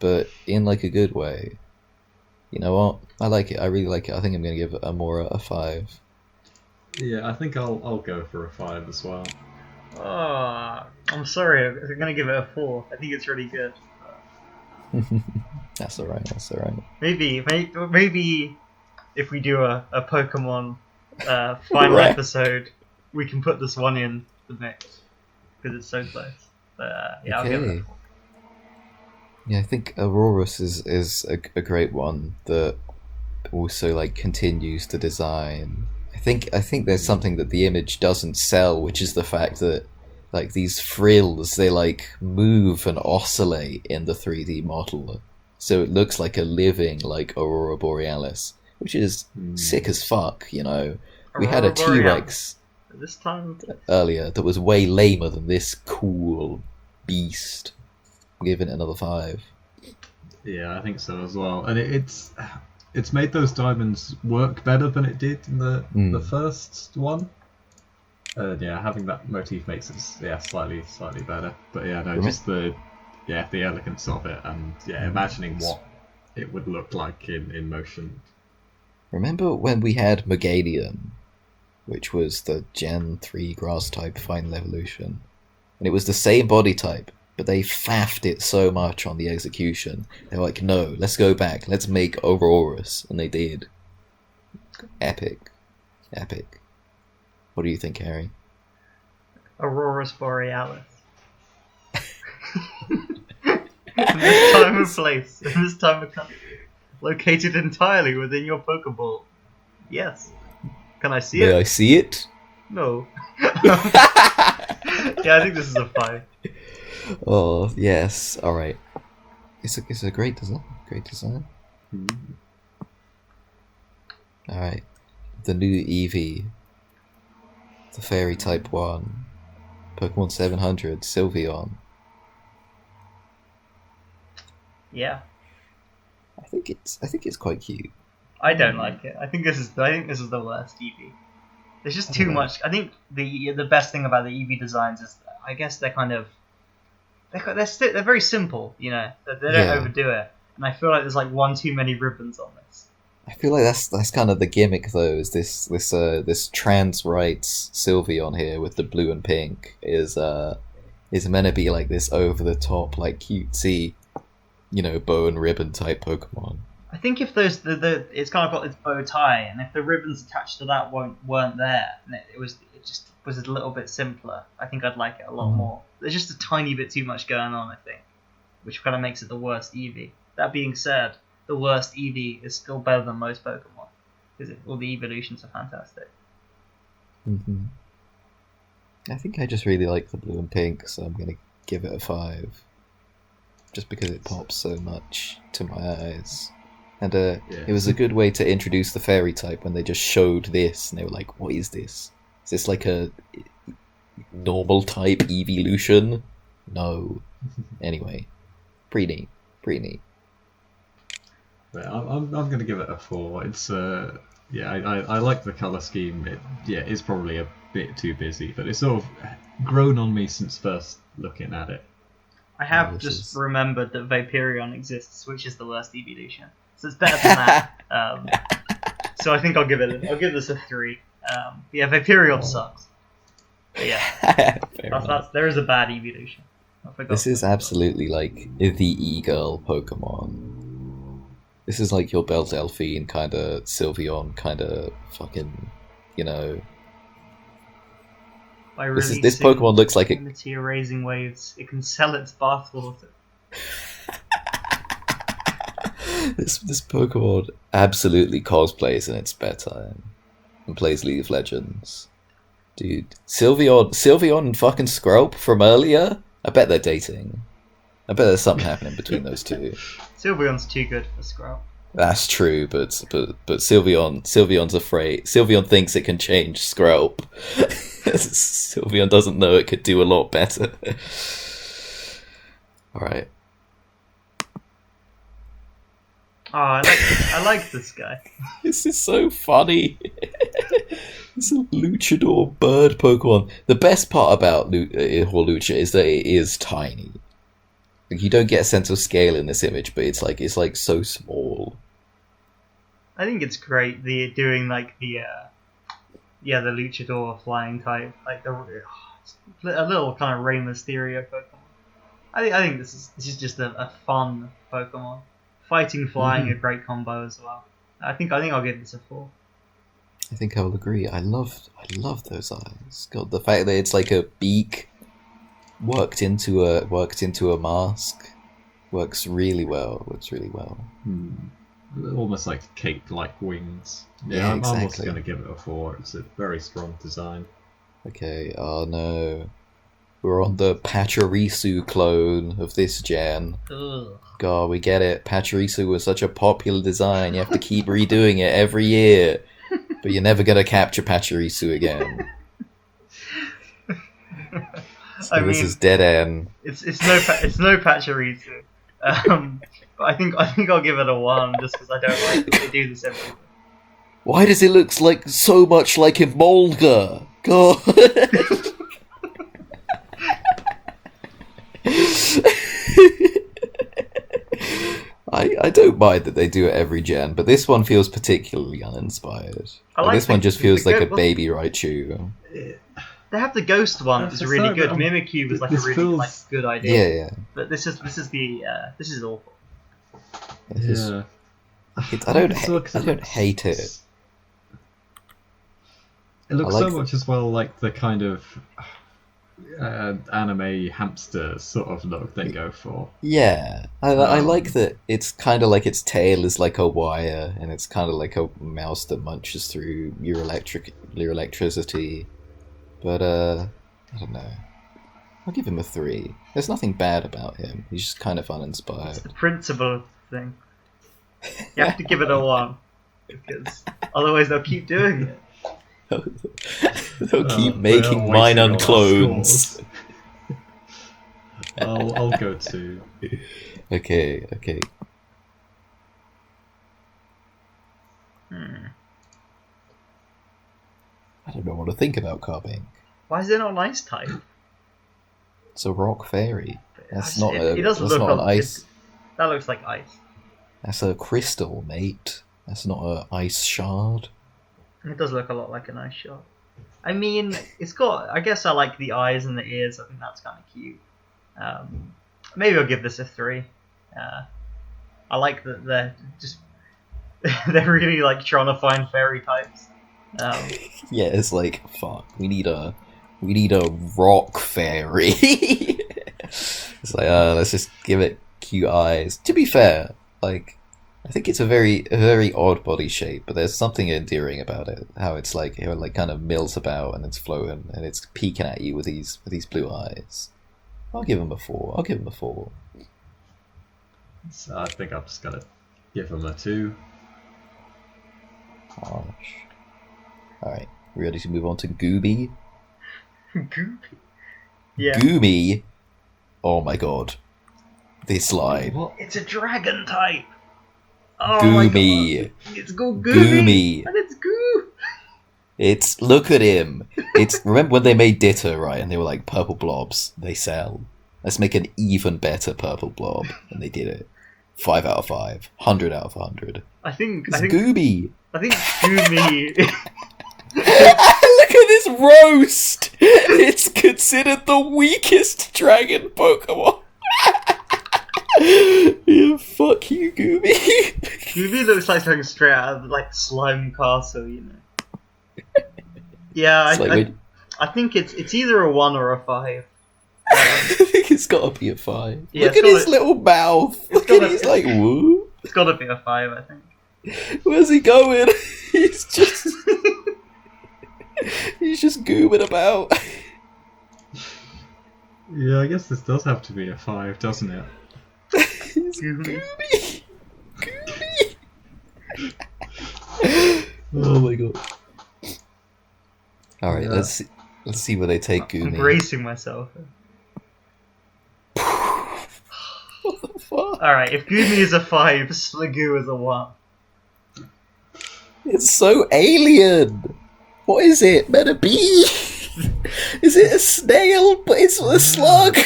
but in like a good way. You know what? I like it. I really like it. I think I'm gonna give Amora a 5. Yeah, I think I'll go for a 5 as well. I'm sorry. I'm gonna give it a 4. I think it's really good. That's alright. Maybe if we do a Pokemon final episode, we can put this one in the mix because it's so close. But yeah, I'll give it a 4. Yeah, I think Aurorus is a great one that also like continues to design. I think there's something that the image doesn't sell, which is the fact that like these frills, they like move and oscillate in the 3D model, so it looks like a living like Aurora Borealis, which is sick as fuck. You know, we had a T-Rex this time earlier that was way lamer than this cool beast. I'm giving it another 5. Yeah, I think so as well, and it's made those diamonds work better than it did in the first one. Yeah, having that motif makes it slightly better. But yeah, no, just the elegance of it, and imagining what it would look like in motion. Remember when we had Meganium, which was the Gen 3 grass type final evolution, and it was the same body type, but they faffed it so much on the execution. They're like, no, let's go back, let's make Aurorus, and they did. Epic. What do you think, Harry? Aurorus Borealis. In this time and place, in this time and country, located entirely within your Pokeball. Yes. Can I see it? May I see it? No. Yeah, I think this is a 5. Oh yes, all right. It's a great design. All right, the new Eevee, the Fairy Type 1, Pokemon 700, Sylveon. Yeah. I think it's quite cute. I don't like it. I think this is the worst Eevee. There's just too much. I think the best thing about the Eevee designs is I guess they're kind of they're very simple. You know, they don't overdo it, and I feel like there's like one too many ribbons on this. I feel like that's kind of the gimmick though. Is this trans rights Sylveon here with the blue and pink is meant to be like this over the top like cutesy, you know, bow and ribbon type Pokemon. I think if those it's kind of got its bow tie, and if the ribbons attached to that weren't there, and it just was a little bit simpler, I think I'd like it a lot more. There's just a tiny bit too much going on, I think, which kind of makes it the worst Eevee. That being said, the worst Eevee is still better than most Pokemon because all the evolutions are fantastic. I think I just really like the blue and pink, so I'm gonna give it a 5, just because it pops so much to my eyes. And Yeah. it was a good way to introduce the fairy type when they just showed this, and they were like, "What is this? Is this like a normal type evolution?" No. Anyway, pretty neat. Pretty neat. But I'm going to give it a 4. It's yeah, I like the color scheme. It is probably a bit too busy, but it's sort of grown on me since first looking at it. I have this just is- remembered that Vaporeon exists, which is the worst evolution. So it's better than that. So I think I'll give this a 3. Yeah, Vaporeon sucks. But yeah, Fair enough. there is a bad evolution. I forgot. This is absolutely like the e-girl Pokemon. This is like your Belt Delphine kind of Sylveon kind of fucking, you know. By This releasing Pokemon looks like a meteor raising waves, it can sell its bathwater. this Pokemon absolutely cosplays in its spare time and plays League of Legends. Dude, Sylveon and fucking Skrelp from earlier. I bet they're dating. I bet there's something happening between those two. Sylveon's too good for Skrelp. That's true, but Sylveon's afraid. Sylveon thinks it can change Skrelp. Sylveon doesn't know it could do a lot better. All right. Oh, I like this guy. This is so funny. It's a luchador bird Pokemon. The best part about Horlucha is that it is tiny. Like, you don't get a sense of scale in this image, but it's like so small. I think it's great doing like the luchador flying type, like a little kind of Rey Mysterio Pokemon. I think this is just a fun Pokemon. Fighting, flying, a great combo as well. I think I'll give this a 4. I think I will agree. I love those eyes. God, the fact that it's like a beak worked into a mask works really well. Almost like cake-like wings. Yeah, I'm also exactly. going to give it a 4. It's a very strong design. Okay. Oh no, we're on the Pachirisu clone of this gen. Ugh. God, we get it. Pachirisu was such a popular design. You have to keep redoing it every year, but you're never gonna capture Pachirisu again. So this is dead end. It's no Pachirisu. But I think I'll give it a 1 just because I don't like that they do this every year. Why does it look so much like Emolga? God. I don't mind that they do it every gen, but this one feels particularly uninspired. This one just feels like a baby Raichu. They have the ghost one, which is really good. Mimikyu was like a really good idea. Yeah. But this is awful. I don't hate it. It looks I like so much as well like the kind of anime hamster sort of look they go for. Yeah, I like that. It's kind of like its tail is like a wire, and it's kind of like a mouse that munches through your electricity. But I don't know. I'll give him a 3. There's nothing bad about him. He's just kind of uninspired. It's the principle thing. You have to give it a 1 because otherwise they'll keep doing it. They'll keep making mine unclones. I'll go 2. Okay. I don't know what to think about Carbink. Why is it not an ice type? It's a rock fairy. That's not It doesn't that's look not an ice. That looks like ice. That's a crystal, mate. That's not an ice shard. It does look a lot like an ice shard. I mean, it's got. I guess I like the eyes and the ears. I think that's kind of cute. Maybe I'll give this a 3. I like that they're just they're really like trying to find fairy types. Yeah, it's like fuck. We need a rock fairy. It's like let's just give it cute eyes. To be fair, like I think it's a very odd body shape, but there's something endearing about it. How it's like it like kind of mills about and it's floating and it's peeking at you with these blue eyes. I'll give him a 4. So I think I've just got to give him a 2. Harsh. Alright, ready to move on to Gooby? Goopy. Yeah. Goomy! Oh my god. This line. What? It's a dragon type. Oh my Goomy. god. It's called Goomy. Goomy. And it's goo. It's, look at him. It's, remember when they made Ditto, right? And they were like, purple blobs, they sell. Let's make an even better purple blob. And they did it. 5 out of 5. 100 out of 100. I think It's Gooby. Goomy. Look at this roast! It's considered the weakest dragon Pokemon. Yeah, fuck you, Gooby. Gooby looks like something straight out of like Slime Castle, you know. Yeah, It's like I think it's either a 1 or a 5. I think it's gotta be a 5. Yeah, Look at his little mouth. Look at he's like, woo. It's gotta be a 5, I think. Where's he going? He's just goobing about. Yeah, I guess this does have to be a 5, doesn't it? It's Gooby. Gooby. Gooby. Oh my god. All right, Yeah. let's see where they take I'm Goomy. bracing myself. What the fuck? Alright, if Goomy is a 5, Sliggoo is a 1. It's so alien. What is it? Meant to be? Is it a snail? But it's a slug.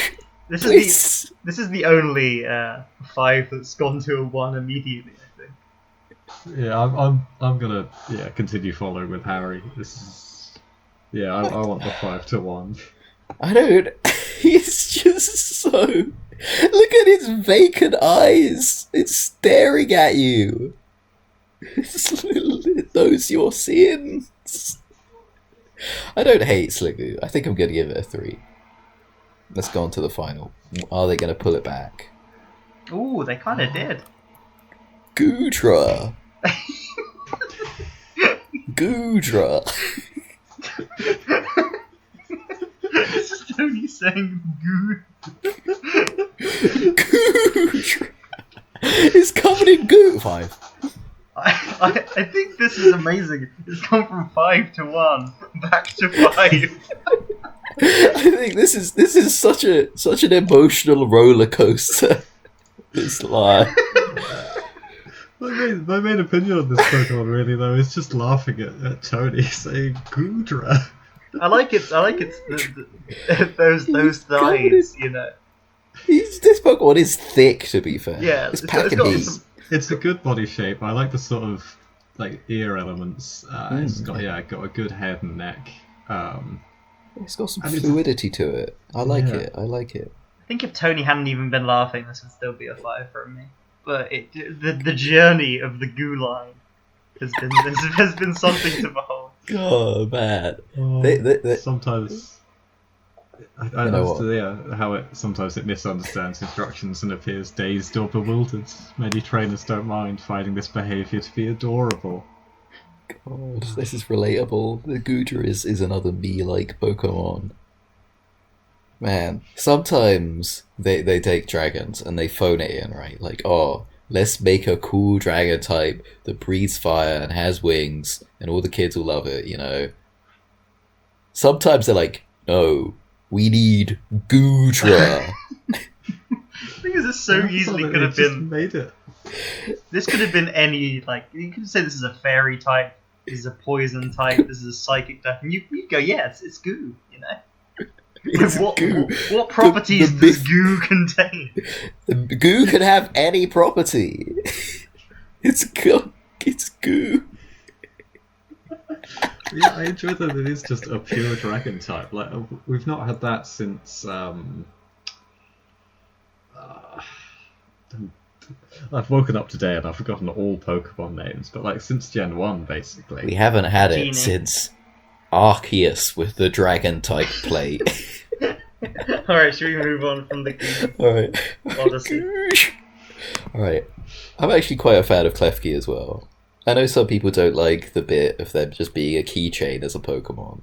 This Please. is the only 5 that's gone to a 1 immediately, I think. Yeah, I'm gonna continue following with Harry. This is I want the 5 to 1. I don't. He's just so. Look at his vacant eyes. It's staring at you. Those your sins. I don't hate Sliggoo. I think I'm gonna give it a 3. Let's go on to the final. Are they gonna pull it back? Ooh, they kind of did. Goodra. Goodra. This is Tony saying goo. Goodra. It's covered in goo. 5. I think this is amazing. It's gone from 5 to 1, back to 5. I think this is such an emotional roller coaster. This line. My main opinion on this Pokemon really though is just laughing at Tony saying Goodra. I like it. Those thighs, you know. This Pokemon is thick, to be fair. Yeah, it's it's packing got heat. some- It's a good body shape. I like the sort of like ear elements. It's got got a good head and neck. It's got some and it's- fluidity to it. I like Yeah. it. I like it. I think if Tony hadn't even been laughing, this would still be a 5 from me. But the journey of the goo line has been something to behold. Oh man. They- Sometimes. I You know understand, how sometimes it misunderstands instructions and appears dazed or bewildered. Many trainers don't mind finding this behaviour to be adorable. God, this is relatable. The Goodra is another me-like Pokemon. Man, sometimes they take dragons and they phone it in, right? Like, oh, let's make a cool dragon type that breathes fire and has wings, and all the kids will love it, you know? Sometimes they're like, no, we need Goodra. I think this so easily could have just been. made it. This could have been any, like, you could say this is a fairy type, this is a poison type, this is a psychic type, and you'd go, yeah, it's goo, you know? It's goo. What properties The does goo contain? The goo can have any property. It's goo. Yeah, I enjoy that it is just a pure dragon type. Like we've not had that since. I've woken up today and I've forgotten all Pokemon names, but like since Gen 1, basically. We haven't had it Genie. since Arceus with the dragon type plate. Alright, should we move on from the goo? Alright. Odyssey. Alright. I'm actually quite a fan of Klefki as well. I know some people don't like the bit of them just being a keychain as a Pokemon,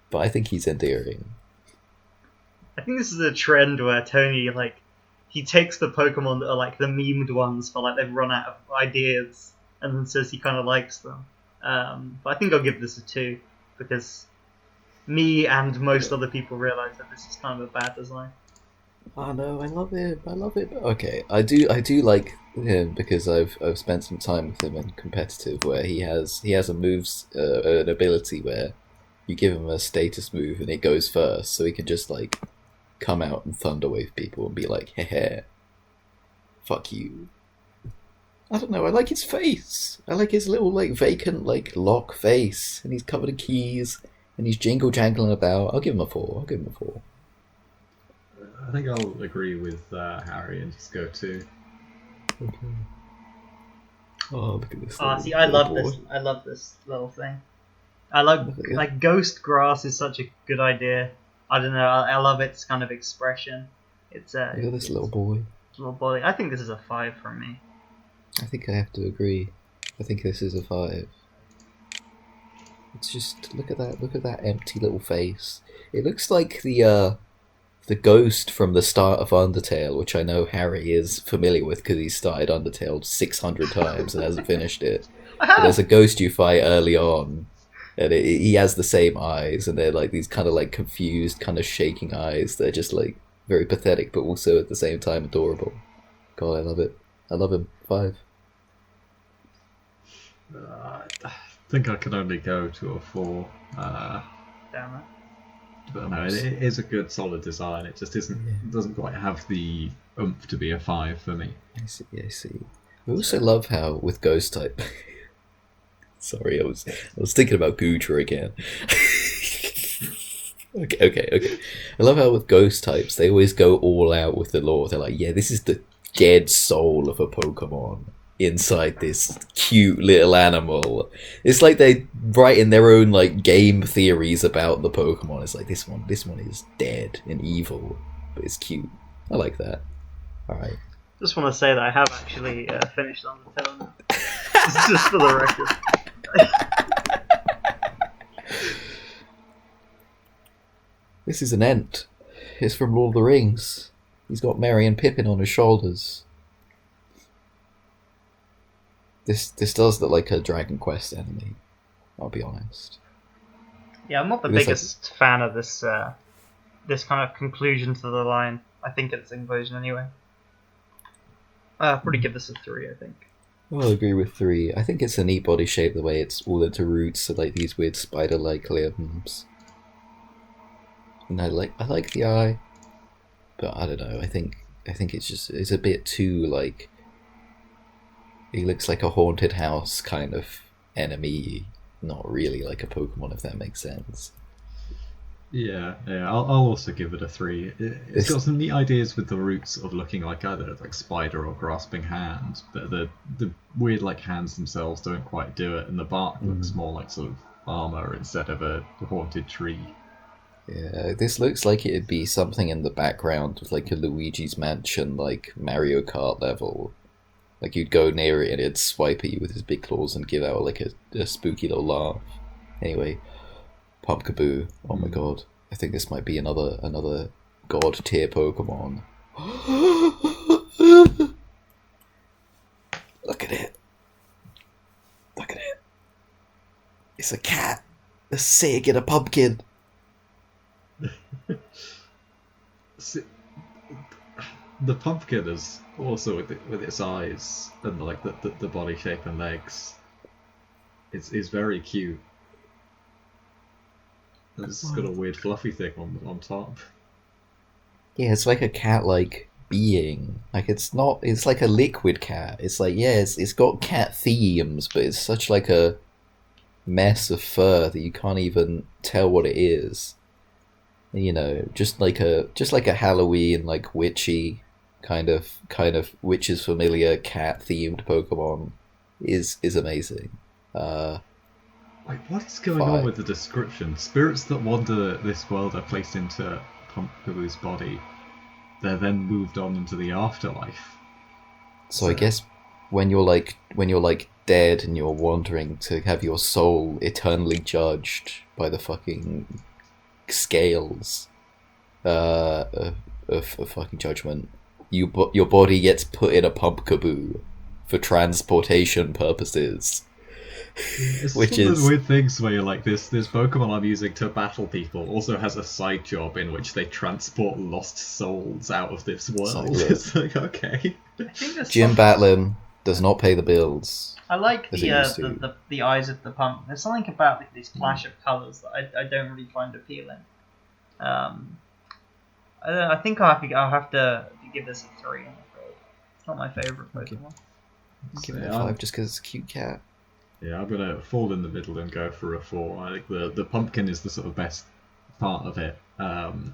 but I think he's endearing. I think this is a trend where Tony, like, he takes the Pokemon that are like the memed ones for like they've run out of ideas, and then says he kind of likes them. But I think I'll give this a 2 because me and most other people realise that this is kind of a bad design. Oh no, I love it. I love it. Okay, I do like him because I've spent some time with him in competitive where he has a moves an ability where you give him a status move and it goes first, so he can just like come out and thunderwave people and be like, heh, fuck you. I don't know. I like his face. I like his little like vacant like lock face, and he's covered in keys and he's jingle jangling about. I'll give him a 4. I'll give him a 4. I think I'll agree with Harry and just go 2. Okay. Oh, look at this. See, I love this. I love this little thing. I like ghost grass is such a good idea. I don't know. I love its kind of expression. It's Look at this little boy. Little body. I think this is a 5 from me. I think I have to agree. I think this is a 5. It's just look at that empty little face. It looks like the ghost from the start of Undertale, which I know Harry is familiar with because he's started Undertale 600 times and hasn't finished it. But there's a ghost you fight early on, and he has the same eyes, and they're like these kind of like confused, kind of shaking eyes. They're just like very pathetic, but also at the same time adorable. God, I love it. I love him. 5. I think I can only go to a 4. Damn it. But no, it is a good, solid design. It just isn't. It doesn't quite have the oomph to be a 5 for me. I see. I also love how with Ghost type. Sorry, I was thinking about Goodra again. Okay. I love how with Ghost types they always go all out with the lore. They're like, yeah, this is the dead soul of a Pokemon inside this cute little animal. It's like they write in their own like game theories about the Pokemon. It's like this one is dead and evil, but it's cute. I like that. All right. Just want to say that I have actually finished Undertale now. just for the record. This is an Ent. It's from Lord of the Rings. He's got Merry and Pippin on his shoulders. This does look like a Dragon Quest enemy. I'll be honest. Yeah, I'm not the biggest fan of this this kind of conclusion to the line. I think it's inclusion anyway. I'll probably give this a 3, I think. I'll agree with 3. I think it's a neat body shape, the way it's all into roots, so like these weird spider-like limbs. And I like the eye, but I don't know. I think it's a bit too like. He looks like a haunted house kind of enemy, not really like a Pokemon, if that makes sense. Yeah. I'll also give it a 3. It's got some neat ideas with the roots of looking like either like spider or grasping hand, but the weird like hands themselves don't quite do it, and the bark looks more like sort of armor instead of a haunted tree. Yeah, this looks like it'd be something in the background of like a Luigi's Mansion, like Mario Kart level. Like you'd go near it and it'd swipe at you with his big claws and give out like a spooky little laugh. Anyway, Pumpkaboo. Oh my god. I think this might be another god tier Pokemon. Look at it. It's a cat. A sig in a pumpkin. The pumpkin is also with its eyes and like the body shape and legs. It's very cute. It's got a weird fluffy thing on top. Yeah, it's like a cat-like being. Like it's like a liquid cat. It's like, yeah, it's got cat themes, but it's such like a mess of fur that you can't even tell what it is. You know, just like a Halloween, like witchy kind of witch's familiar cat themed Pokemon is amazing. Like, what is going on with the description? Spirits that wander this world are placed into Pumpkaboo's body. They're then moved on into the afterlife. So I guess when you're like dead and you're wandering to have your soul eternally judged by the fucking scales of fucking judgment, your body gets put in a Pumpkaboo for transportation purposes. It's Which one of is- those weird things where you're like, this Pokemon I'm using to battle people also has a side job in which they transport lost souls out of this world. like, It's like, okay. I think there's Gym some- battling does not pay the bills. I like as it used to. the eyes of the pump. There's something about this clash of colours that I don't really find appealing. I don't know, I think I'll have to give this a 3. I'm afraid. It's not my favourite Pokemon. Give it a Yeah. 5 just because it's a cute cat. Yeah, I'm gonna fall in the middle and go for a 4. I think the pumpkin is the sort of best part of it, and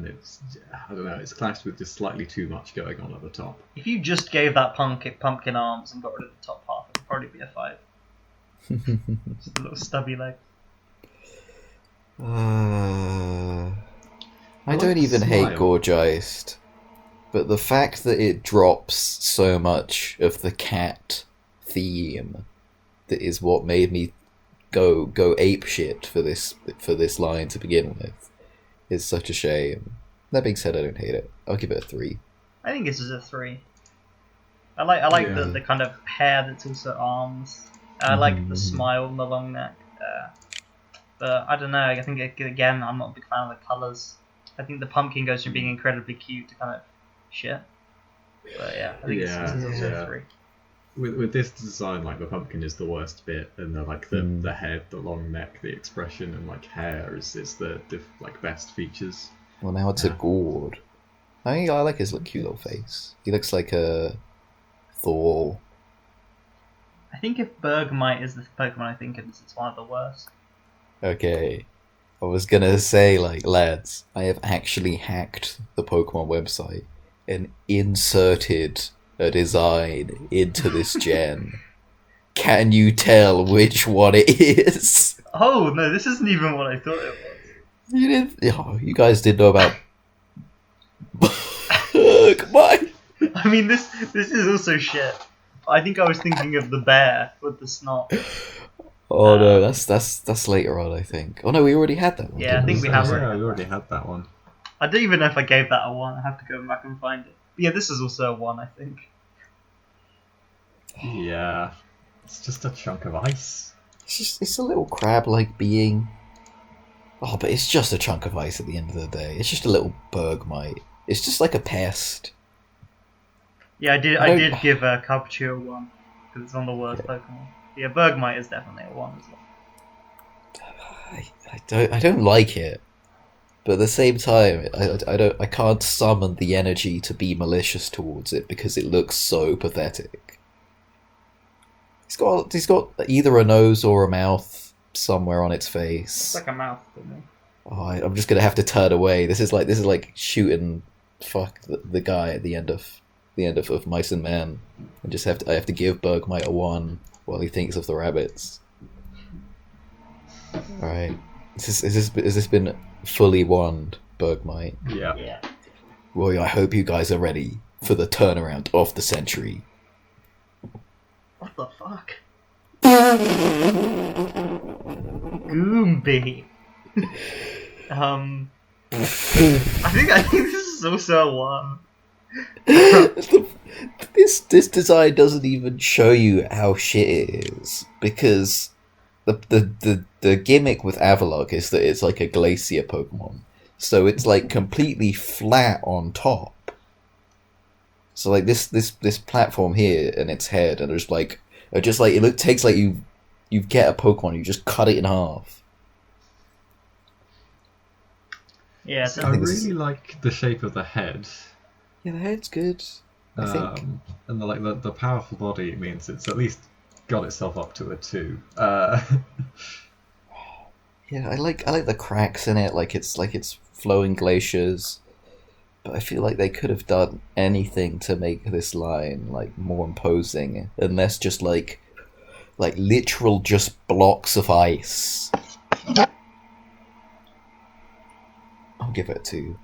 it's, I don't know, it's clashed with just slightly too much going on at the top. If you just gave that pumpkin arms and got rid of the top half, it would probably be a 5. Just a little stubby leg. I like don't the even hate smile. Gorgeist, but the fact that it drops so much of the cat theme that is what made me go ape shit for this line to begin with is such a shame. That being said, I don't hate it. I'll give it a 3. I think this is a 3. I like Yeah. the kind of hair that's also arms. I like the smile and the long neck. But I don't know. I think again, I'm not a big fan of the colours. I think the pumpkin goes from being incredibly cute to kind of shit. But yeah, I think this is also Yeah. a 3. With this design, like the pumpkin is the worst bit, and the head, the long neck, the expression, and like hair is the like best features. Well, now it's a gourd. I like his cute little face. He looks like a Thor. I think if Bergmite is the Pokemon I think it is, it's one of the worst. Okay. I was gonna say, like, lads, I have actually hacked the Pokemon website and inserted a design into this gen. Can you tell which one it is? Oh no, this isn't even what I thought it was. You didn't. Oh, you guys didn't know about. Goodbye. I mean, this is also shit. I think I was thinking of the bear with the snot. Oh no, that's later on, I think. Oh no, we already had that one. Yeah, I didn't think we have Yeah, already we had already had that one. I don't even know if I gave that a 1. I have to go back and find it. But yeah, this is also a 1, I think. Yeah, it's just a chunk of ice. It's a little crab-like being. Oh, but it's just a chunk of ice at the end of the day. It's just a little Bergmite. It's just like a pest. Yeah, I I did don't- give Carpachoo a 1 because it's one of the worst Pokemon. Yeah, Bergmite is definitely a 1 as well. I don't like it, but at the same time, I can't summon the energy to be malicious towards it because it looks so pathetic. He's got either a nose or a mouth somewhere on its It's face. like a mouth to me. Oh, I'm just gonna have to turn away. This is like shooting the guy at the end of Mice and Men. I have to give Bergmite a 1 while he thinks of the rabbits. All right, has this been fully wand, Bergmite? Yeah. Yeah. Well, I hope you guys are ready for the turnaround of the century. What the fuck? Goombay. I think this is also a 1. This design doesn't even show you how shit it is because the gimmick with Avalok is that it's like a glacier Pokemon, so it's like completely flat on top. So like this platform here and its head and there's like it takes like you get a Pokemon, you just cut it in half. Yeah, it's I think this- really like the shape of the head. Yeah, the head's good. I think. And the powerful body means it's at least got itself up to a 2. Yeah, I like the cracks in it, like it's flowing glaciers. But I feel like they could have done anything to make this line like more imposing, unless just like literal just blocks of ice. I'll give it a 2.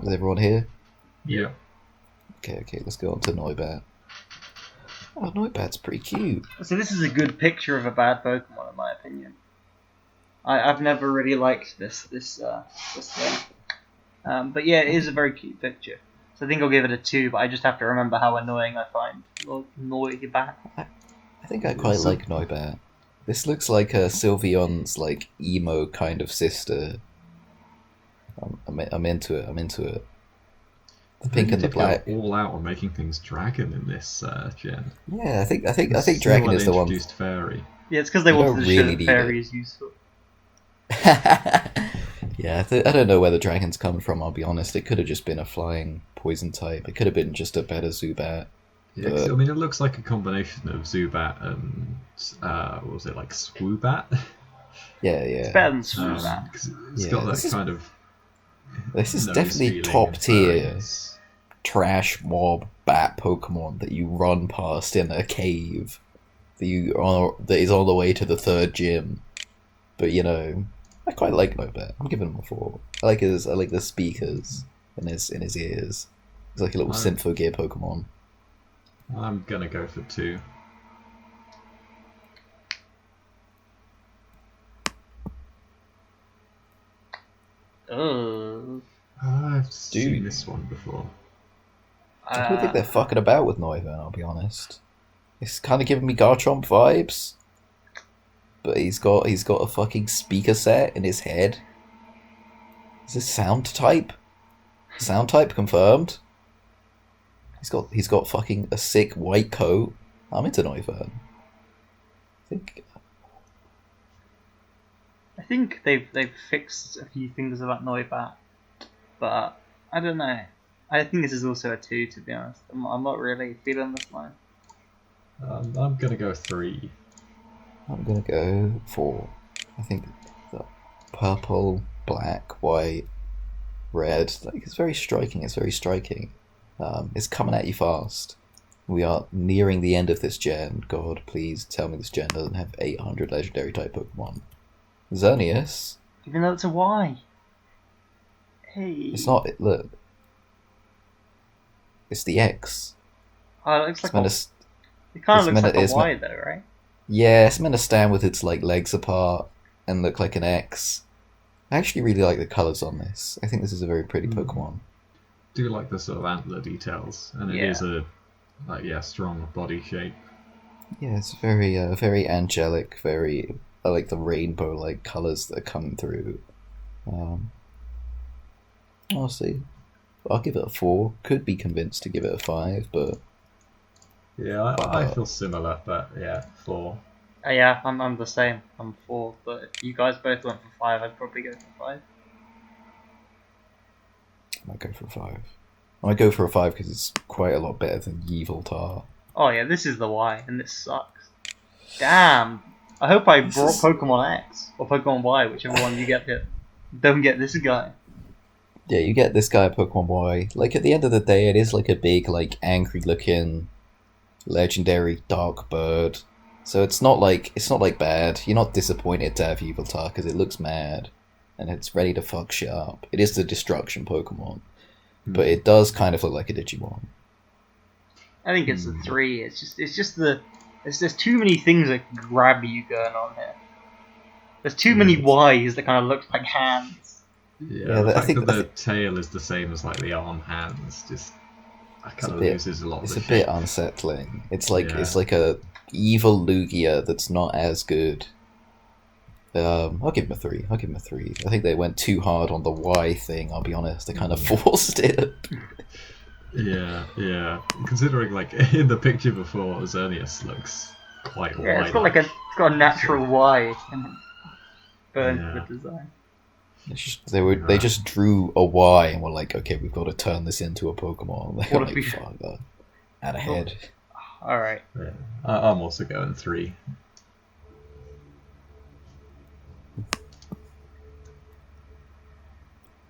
Is everyone here? Yeah. Okay, let's go on to Noibat. Oh, Noibat's pretty cute. So this is a good picture of a bad Pokemon, in my opinion. I've never really liked this thing. But yeah, it is a very cute picture. So I think I'll give it a 2, but I just have to remember how annoying I find Noibat. I think I quite like Noibat. This looks like a Sylveon's like emo kind of sister. I'm into it. I'm into it. The pink and the black. All out on making things dragon in this gen. Yeah, I think dragon is the one. Introduced fairy. Yeah, it's because they wanted to show really that fairy is useful. Yeah, I don't know where the dragon's coming from, I'll be honest. It could have just been a flying poison type. It could have been just a better Zubat. Yeah, 'cause, I mean, it looks like a combination of Zubat and, what was it, like Swoobat? Yeah. It's better than Swoobat. 'Cause it's got that kind of... This is nose definitely feeling top and tier furriness. trash mob bat Pokemon that you run past in a cave that is on the way to the 3rd gym. But you know, I quite like Noibat. I'm giving him a 4. I like the speakers in his ears. He's like a little Symphogear Pokemon. I'm gonna go for 2. Oh. I've seen this one before. I don't think they're fucking about with Noivern, I'll be honest. It's kind of giving me Garchomp vibes. But he's got a fucking speaker set in his head. Is this sound type? Sound type confirmed. He's got fucking a sick white coat. I'm into Noivern. I think they've fixed a few things about Noibat, but I don't know. I think this is also a 2, to be honest. I'm not really feeling this line. I'm gonna go 3. I'm gonna go 4. I think the purple, black, white, red, like it's very striking. It's coming at you fast. We are nearing the end of this gen. God, please tell me this gen doesn't have 800 legendary type Pokemon. Xerneas. Even though it's a Y. Hey. It's not. Look. It's the X. Oh, it looks like it it's kind of looks meant- like it's a Y though, right? Yeah, it's meant to stand with its like legs apart and look like an X. I actually really like the colours on this. I think this is a very pretty Pokemon. Do like the sort of antler details, and it is a strong body shape. Yeah, it's very very angelic. Very I like the rainbow like colours that are coming through. I'll see. I'll give it a 4. Could be convinced to give it a 5, but Yeah, I feel similar, but yeah, 4. Yeah, I'm the same. I'm 4, but if you guys both went for 5, I'd probably go for 5. I might go for a 5. I might go for a 5 because it's quite a lot better than Yveltal. Oh yeah, this is the Y, and this sucks. Damn. I hope I brought Pokemon X or Pokemon Y, whichever one you get here. Don't get this guy. Yeah, you get this guy Pokemon Y. Like at the end of the day, it is like a big, like angry looking, legendary dark bird. So it's not like bad. You're not disappointed to have Yveltal because it looks mad, and it's ready to fuck shit up. It is the destruction Pokemon, but it does kind of look like a Digimon. I think it's a 3. There's too many things that can grab you going on here. There's too many Ys that kind of look like hands. Yeah, the fact that the tail is the same as like the arm hands just kind of loses a lot of the It's a bit unsettling. It's like a evil Lugia that's not as good. I'll give him a 3. I think they went too hard on the Y thing, I'll be honest. They kind of forced it. Yeah. Considering, like, in the picture before, Xerneas looks quite wide. Yeah, it's got a natural Y and burnt the design. They just drew a Y and were like, okay, we've got to turn this into a Pokemon. They were like, fuck that. Out of head. Alright. Yeah. I'm also going 3.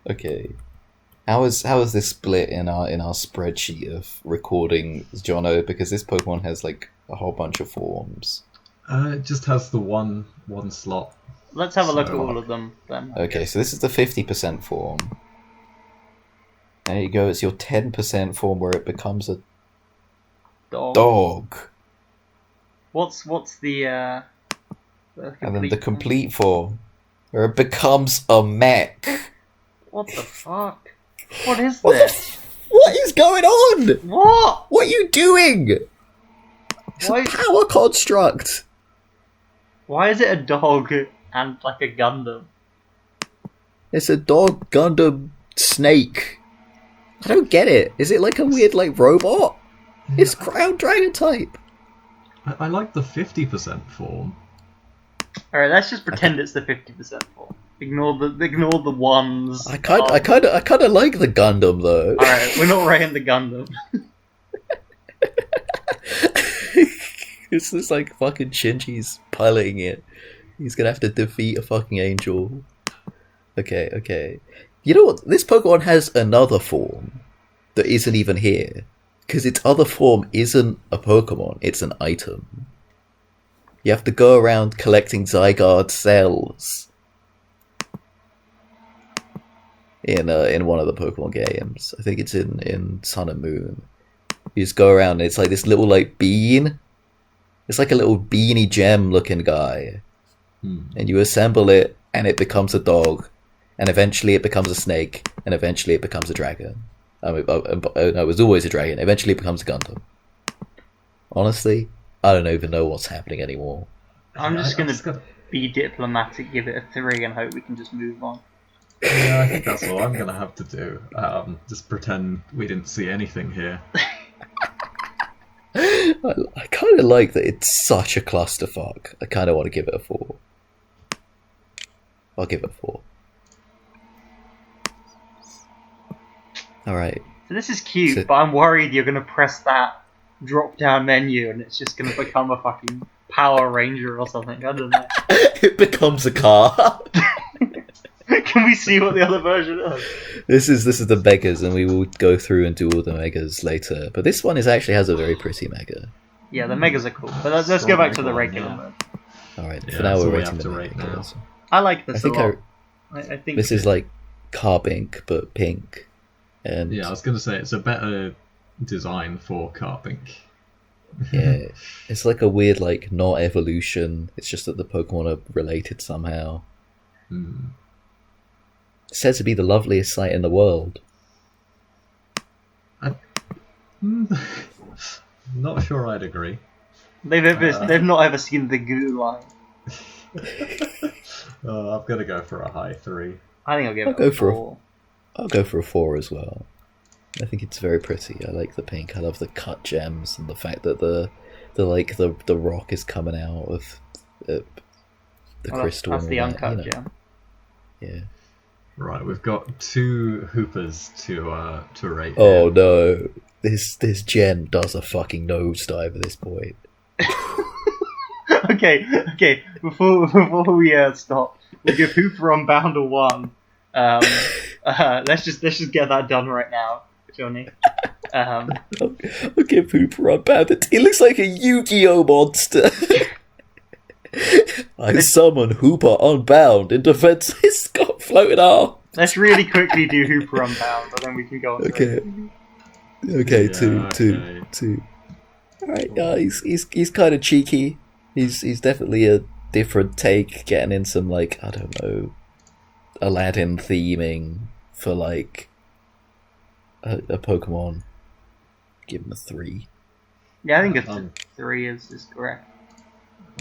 Okay. How is this split in our spreadsheet of recording, Jono? Because this Pokemon has like a whole bunch of forms. It just has the one slot. Let's have a look at all of them then. Okay, so this is the 50% form. There you go. It's your 10% form where it becomes a dog. What's the and then the complete form where it becomes a mech. What the fuck? What is this? What is going on? What? What are you doing? It's Why- a power construct. Why is it a dog and like a Gundam? It's a dog Gundam snake. I don't get it. Is it like a weird like robot? It's ground dragon type. I like the 50% form. Alright, let's just pretend it's the 50% form. Ignore the ones. I kind of like the Gundam though. Alright, we're not rating the Gundam. It's just like fucking Shinji's piloting it. He's gonna have to defeat a fucking angel. Okay. You know what? This Pokemon has another form that isn't even here. Because its other form isn't a Pokemon, it's an item. You have to go around collecting Zygarde cells. In one of the Pokemon games. I think it's in Sun and Moon. You just go around and it's like this little like bean. It's like a little beanie gem looking guy. And you assemble it and it becomes a dog. And eventually it becomes a snake. And eventually it becomes a dragon. No, it was always a dragon. Eventually it becomes a Gundam. Honestly, I don't even know what's happening anymore. I'm just I gonna just gotta- be diplomatic, give it a 3, and hope we can just move on. Yeah, I think that's all I'm gonna have to do. Just pretend we didn't see anything here. I kind of like that it's such a clusterfuck. I kind of want to give it a 4. I'll give it a 4. Alright. So this is cute, So- but I'm worried you're gonna press that drop-down menu and it's just gonna become a fucking Power Ranger or something. I don't know. It becomes a car. Can we see what the other version is? This is the megas, and we will go through and do all the megas later. But this one actually has a very pretty mega. Yeah, the megas are cool, but let's go back to the regular Yeah. mode. Alright, Yeah, for now that's we're all we rating have the to rate megas. I like this I think a lot. I think this is like Carbink, but pink. And Yeah, I was gonna say it's a better design for Carbink. yeah, it's like a weird like not evolution. It's just that the Pokemon are related somehow. It's said to be the loveliest sight in the world. Not sure I'd agree. they've not ever seen the goo line. I'm gonna go for a high 3. I think I'll give I'll it go a for a- 4. I'll go for a 4 as well. I think it's very pretty. I like the pink. I love the cut gems and the fact that the rock is coming out of the crystal. That's and the all that, uncut you know. gem. Yeah. Right, we've got 2 Hoopers to rate. Oh here. no, this gem does a fucking nosedive at this point. Okay. Before we stop, we'll give Hooper Unbound a 1. Let's just get that done right now, Johnny. I'll give Hooper Unbound. It looks like a Yu-Gi-Oh monster. I summon Hooper Unbound in defense of his Scott floating arm. Let's really quickly do Hooper Unbound, and then we can go on. to Okay, Yeah, two. Alright, he's kind of cheeky. He's definitely a different take, getting in some like, I don't know, Aladdin theming for like a Pokemon. Give him a 3. Yeah, I think a 3 is correct.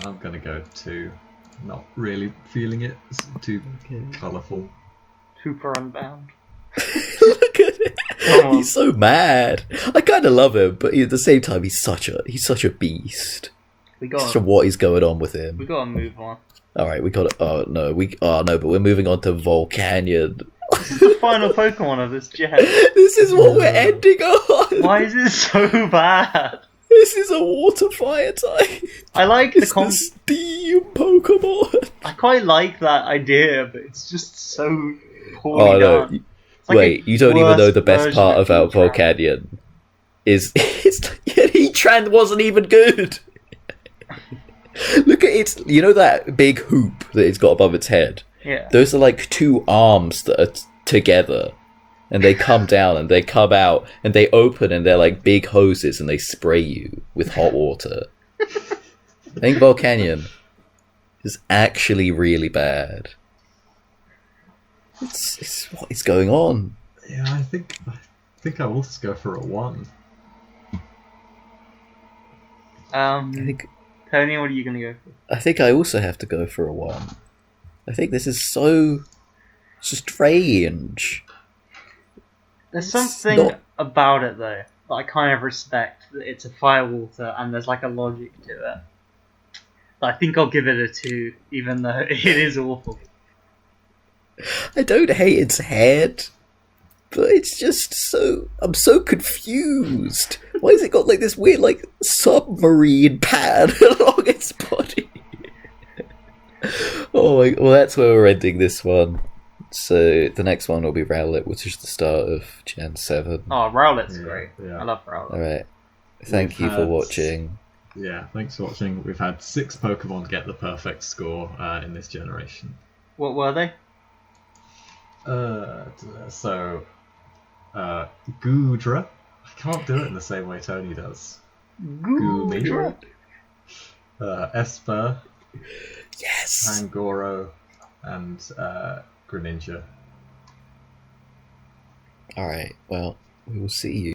I'm gonna go 2. Not really feeling it. It's too colourful. Hooper Unbound. Look at it. Come on. He's so mad. I kind of love him, but at the same time, he's such a beast. We Just got what is going on with him. we got to move on. All right, we got to. Oh no, but we're moving on to Volcanion. This is the final Pokemon of this gen. This is what we're ending on. Why is it so bad? This is a water fire type. I like the It's the steam Pokemon. I quite like that idea, but it's just so poorly Oh no! done. It's like Wait, a you don't even know worse the best version part of about Heatran. Volcanion is Heatran wasn't even good. Look at its, you know that big hoop that it's got above its head? Yeah. Those are like 2 arms that are together, and they come down and they come out and they open and they're like big hoses and they spray you with hot water. I think Volcanion is actually really bad. It's what is going on? Yeah, I think I'll also go for a 1. I think Tony, what are you gonna go for? I think I also have to go for a 1. I think this is so strange. There's It's something not- about it though that I kind of respect. That it's a firewater and there's like a logic to it. But I think I'll give it a 2, even though it is awful. I don't hate its head, but it's just so. I'm so confused. Why has it got like this weird, like, submarine pad along its body? Oh my. Well, that's where we're ending this one. So the next one will be Rowlet, which is the start of Gen 7. Oh, Rowlet's Yeah, great. yeah. I love Rowlet. Alright. Thank you for had- watching. Yeah, thanks for watching. We've had 6 Pokemon get the perfect score in this generation. What were they? So, Goodra. I can't do it in the same way Tony does. Goomy. Esper, Yes! Angoro, and Greninja. Alright, well, we will see you.